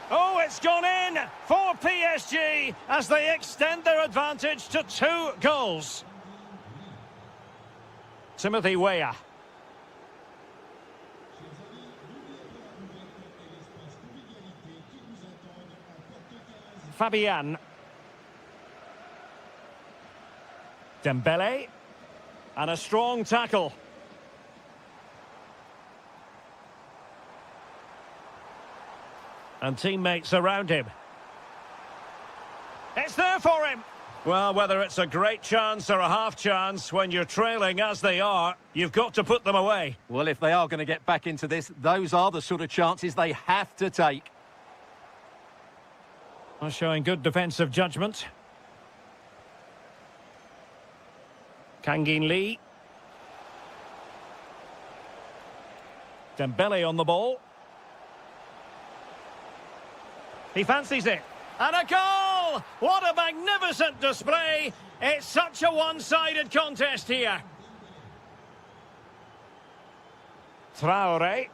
Oh, it's gone in for PSG as they extend their advantage to 2 goals. Timothy Weah. Fabian. Dembele. And a strong tackle. And teammates around him. It's there for him. Well, whether it's a great chance or a half chance, when you're trailing as they are, you've got to put them away. Well, if they are going to get back into this, those are the sort of chances they have to take. Well, showing good defensive judgment. Kangin Lee. Dembele on the ball. He fancies it. And a goal! What a magnificent display! It's such a one-sided contest here. Traoré.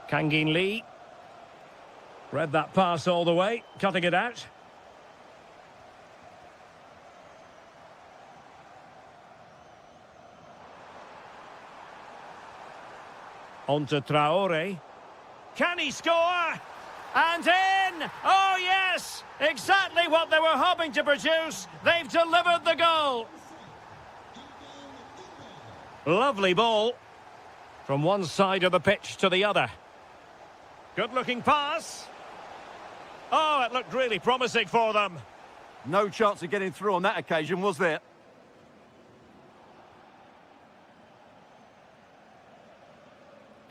Kangin Lee. Read that pass all the way, cutting it out. On to Traoré. Can he score? And in! Oh, yes! Exactly what they were hoping to produce. They've delivered the goal. Lovely ball. From one side of the pitch to the other. Good-looking pass. Oh, it looked really promising for them. No chance of getting through on that occasion, was there?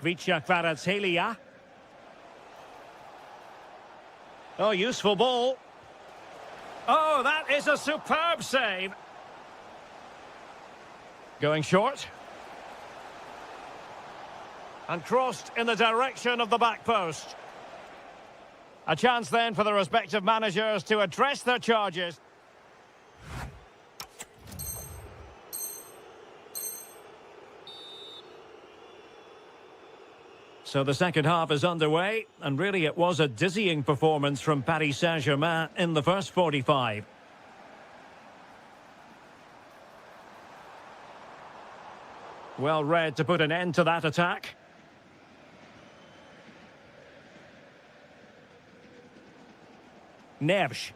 Kvicha Kvaratskhelia. Oh, useful ball. Oh, that is a superb save. Going short. And crossed in the direction of the back post. A chance then for the respective managers to address their charges. So the second half is underway, and really it was a dizzying performance from Paris Saint-Germain in the first 45. Well read to put an end to that attack. Neves.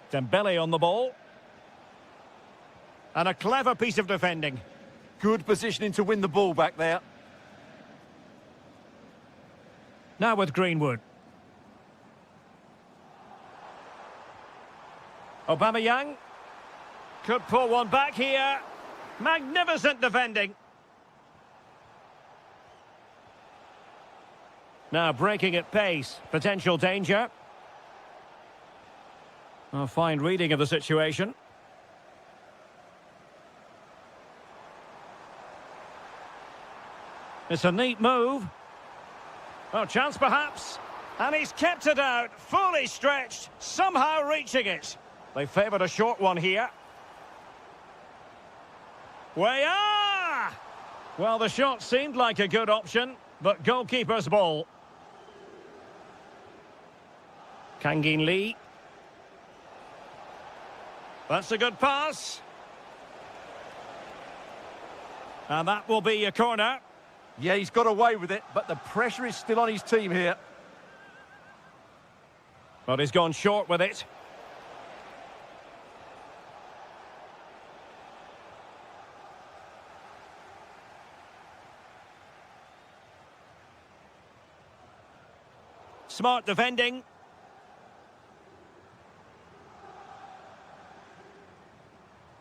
Dembele on the ball. And a clever piece of defending. Good positioning to win the ball back there. Now with Greenwood. Aubameyang. Could pull one back here. Magnificent defending. Now breaking at pace. Potential danger. A fine reading of the situation. It's a neat move. Oh, chance perhaps. And he's kept it out, fully stretched, somehow reaching it. They favoured a short one here. Weah! Well, the shot seemed like a good option, but goalkeeper's ball. Kangin Lee. That's a good pass. And that will be a corner. Yeah, he's got away with it, but the pressure is still on his team here. But he's gone short with it. Smart defending.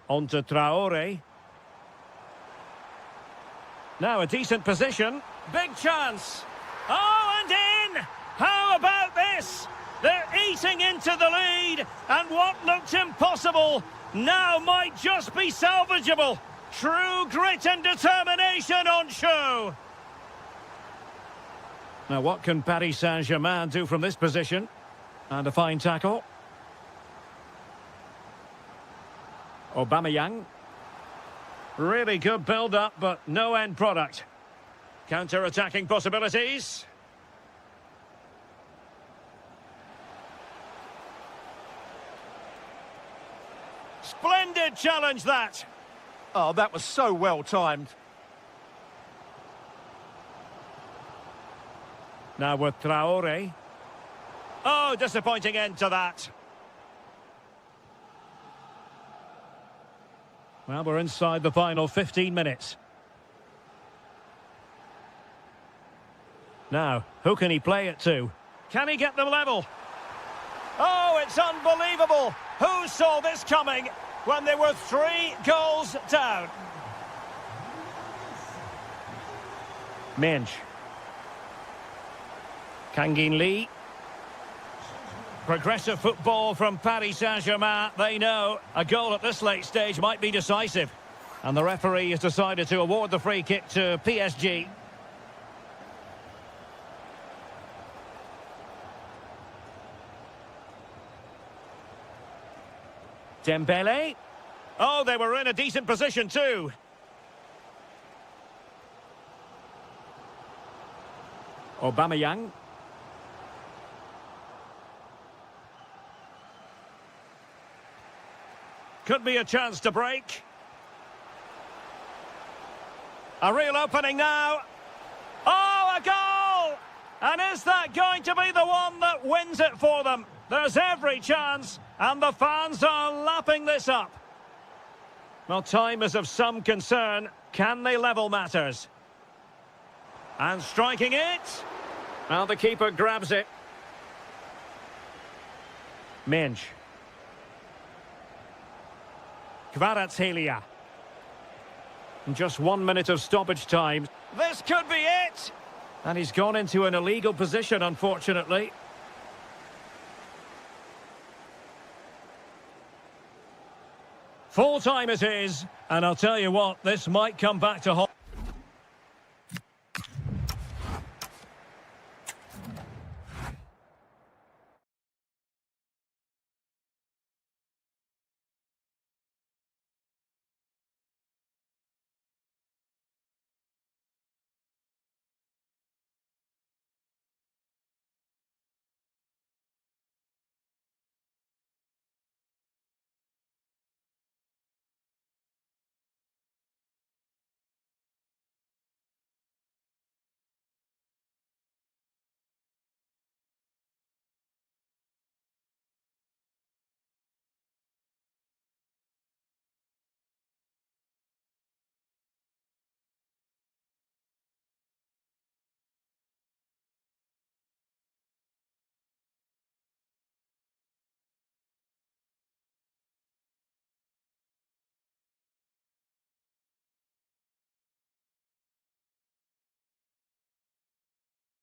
On to Traoré. Now a decent position. Big chance. Oh, and in! How about this? They're eating into the lead, and what looked impossible now might just be salvageable. True grit and determination on show. Now what can Paris Saint-Germain do from this position? And a fine tackle. Aubameyang. Really good build-up, but no end product. Counter-attacking possibilities. Splendid challenge, that. Oh, that was so well timed. Now with Traore. Oh, disappointing end to that. Well, we're inside the final 15 minutes. Now, who can he play it to? Can he get them level? Oh, it's unbelievable. Who saw this coming when they were 3 goals down? Minch. Kangin Lee. Progressive football from Paris Saint-Germain. They know a goal at this late stage might be decisive. And the referee has decided to award the free kick to PSG. Dembele. Oh, they were in a decent position too. Aubameyang. Could be a chance to break. A real opening now. Oh, a goal! And is that going to be the one that wins it for them? There's every chance, and the fans are lapping this up. Well, time is of some concern. Can they level matters? And striking it. Well, the keeper grabs it. Minch. Kvaratskhelia. Just 1 minute of stoppage time. This could be it! And he's gone into an illegal position, unfortunately. Full time it is, and I'll tell you what, this might come back to haunt.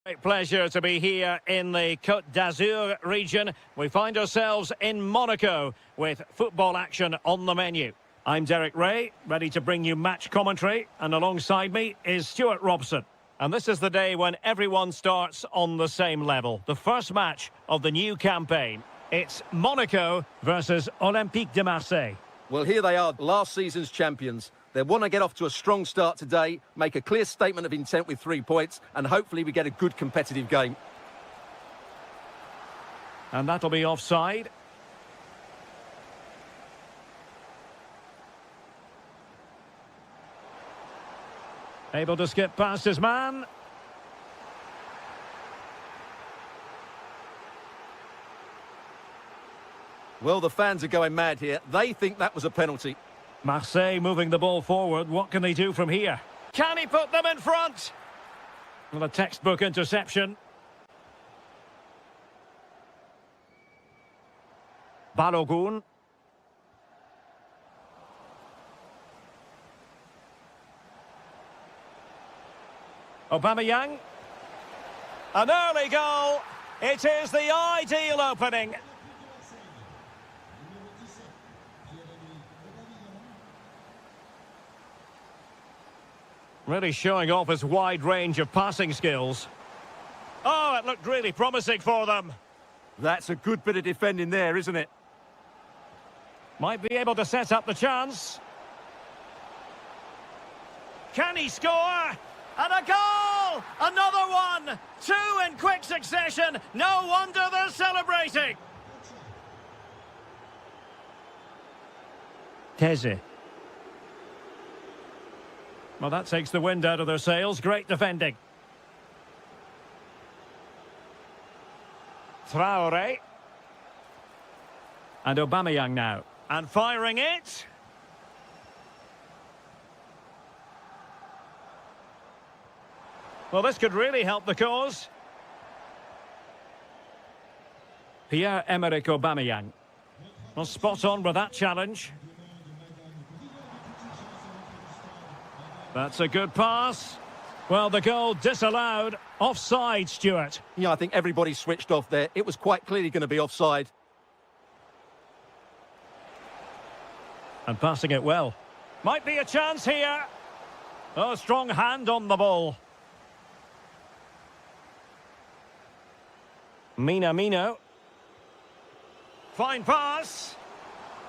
Great pleasure to be here in the Côte d'Azur region. We find ourselves in Monaco with football action on the menu. I'm Derek Ray, ready to bring you match commentary, and alongside me is Stuart Robson. And this is the day when everyone starts on the same level. The first match of the new campaign. It's Monaco versus Olympique de Marseille. Well, here they are, last season's champions. They want to get off to a strong start today, make a clear statement of intent with 3 points, and hopefully we get a good competitive game. And that'll be offside. Able to skip past his man. Well, the fans are going mad here. They think that was a penalty. Marseille moving the ball forward. What can they do from here? Can he put them in front? Well, a textbook interception. Balogun. Aubameyang. An early goal. It is the ideal opening. Really showing off his wide range of passing skills. Oh, it looked really promising for them. That's a good bit of defending there, isn't it? Might be able to set up the chance. Can he score? And a goal! Another one! Two in quick succession. No wonder they're celebrating. Teze. Well, that takes the wind out of their sails. Great defending. Traore. And Aubameyang now. And firing it. Well, this could really help the cause. Pierre-Emerick Aubameyang. Well, spot on with that challenge. That's a good pass. Well, the goal disallowed. Offside, Stuart. Yeah, I think everybody switched off there. It was quite clearly going to be offside. And passing it well. Might be a chance here. Oh, strong hand on the ball. Minamino. Fine pass.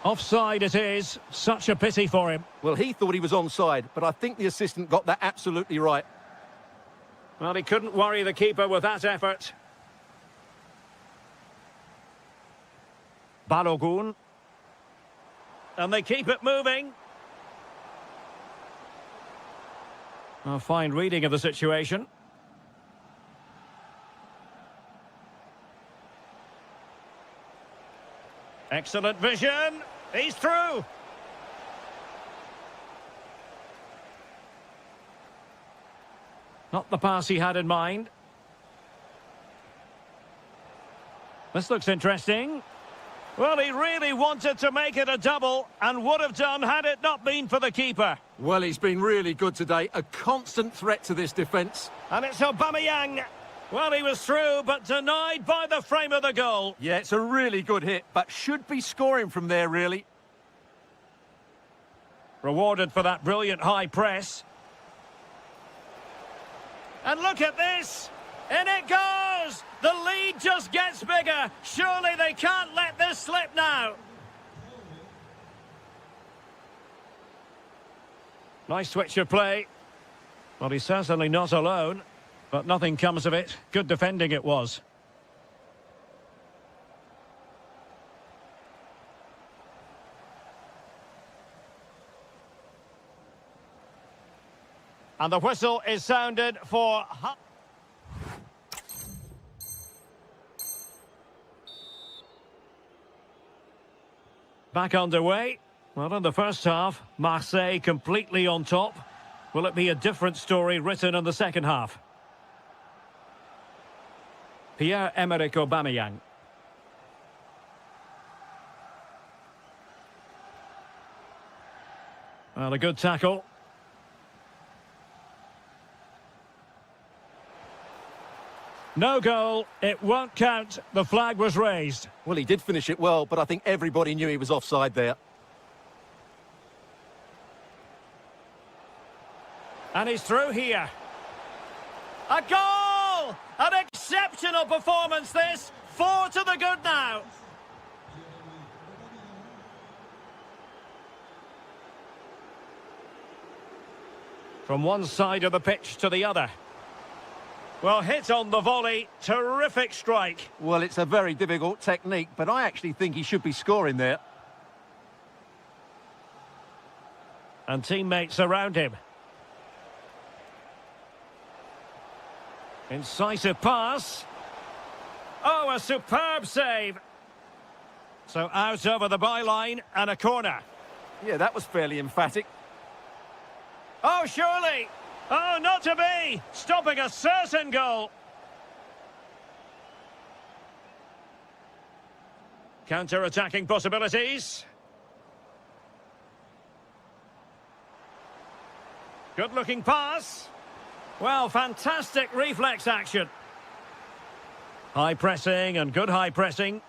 Offside it is. Such a pity for him. Well, he thought he was onside, but I think the assistant got that absolutely right. Well, he couldn't worry the keeper with that effort. Balogun. And they keep it moving. A fine reading of the situation. Excellent vision. He's through. Not the pass he had in mind. This looks interesting. Well, he really wanted to make it a double and would have done had it not been for the keeper. Well, he's been really good today. A constant threat to this defence. And it's Aubameyang. Well, he was through, but denied by the frame of the goal. Yeah, it's a really good hit, but should be scoring from there, really. Rewarded for that brilliant high press. And look at this! In it goes! The lead just gets bigger. Surely they can't let this slip now. Nice switch of play. Well, he's certainly not alone, but nothing comes of it. Good defending it was. And the whistle is sounded for... Back underway. Well, in the first half, Marseille completely on top. Will it be a different story written in the second half? Pierre-Emerick Aubameyang. Well, a good tackle. No goal, it won't count. The flag was raised. Well, he did finish it well, but I think everybody knew he was offside there. And he's through here. A goal! An exceptional performance this. 4 to the good now. From one side of the pitch to the other. Well, hit on the volley. Terrific strike. Well, it's a very difficult technique, but I actually think he should be scoring there. And teammates around him. Incisive pass. Oh, a superb save. So out over the byline and a corner. Yeah, that was fairly emphatic. Oh, surely. Oh, not to be. Stopping a certain goal. Counter-attacking possibilities. Good-looking pass. Well, fantastic reflex action. High pressing and good high pressing.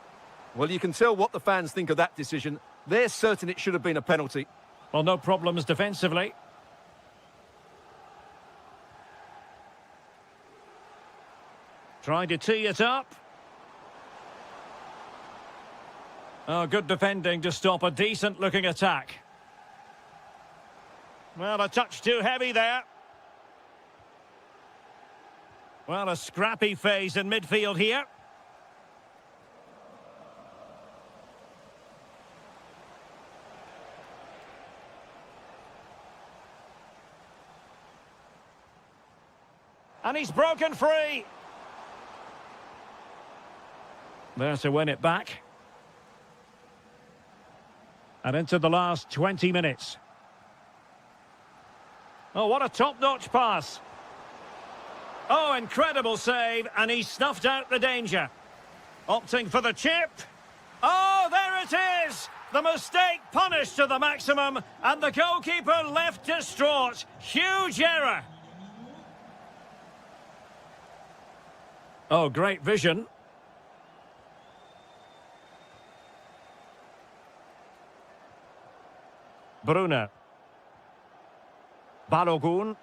Well, you can tell what the fans think of that decision. They're certain it should have been a penalty. Well, no problems defensively. Trying to tee it up. Oh, good defending to stop a decent-looking attack. Well, a touch too heavy there. Well, a scrappy phase in midfield here. And he's broken free. There to win it back. And into the last 20 minutes. Oh, what a top-notch pass. Oh, incredible save, and he snuffed out the danger. Opting for the chip. Oh, there it is! The mistake punished to the maximum, and the goalkeeper left distraught. Huge error. Oh, great vision. Bruna. Balogun.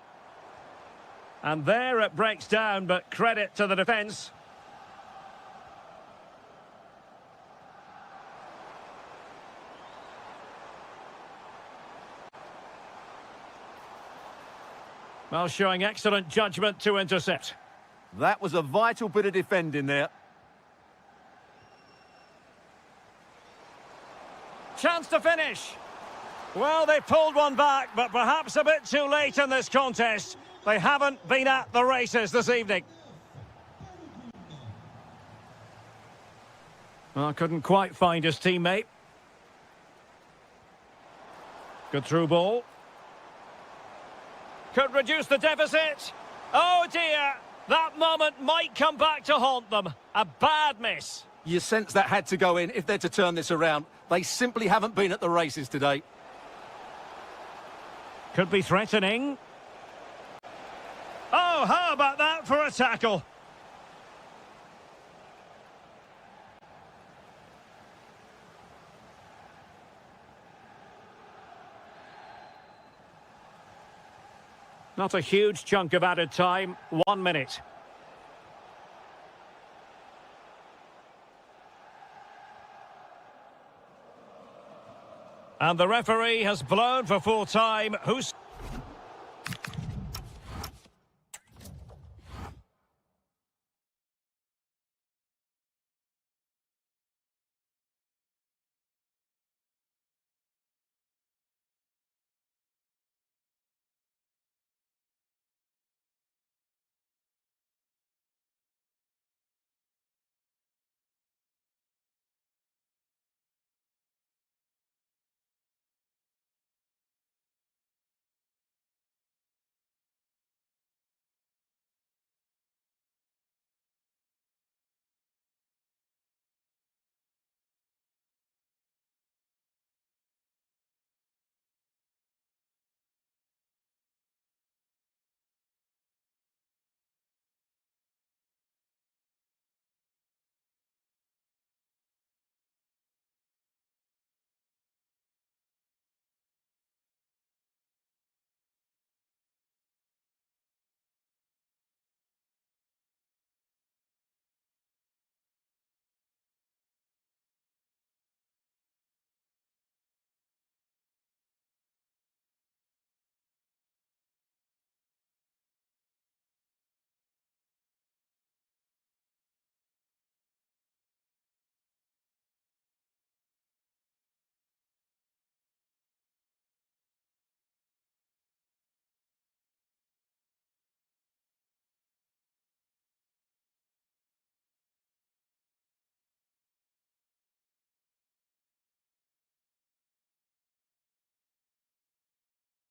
And there it breaks down, but credit to the defence. Well, showing excellent judgment to intercept. That was a vital bit of defending there. Chance to finish. Well, they pulled one back, but perhaps a bit too late in this contest. They haven't been at the races this evening. Well, couldn't quite find his teammate. Good through ball. Could reduce the deficit. Oh dear, that moment might come back to haunt them. A bad miss. You sense that had to go in if they're to turn this around. They simply haven't been at the races today. Could be threatening. Oh, how about that for a tackle? Not a huge chunk of added time. 1 minute. And the referee has blown for full time. Who's...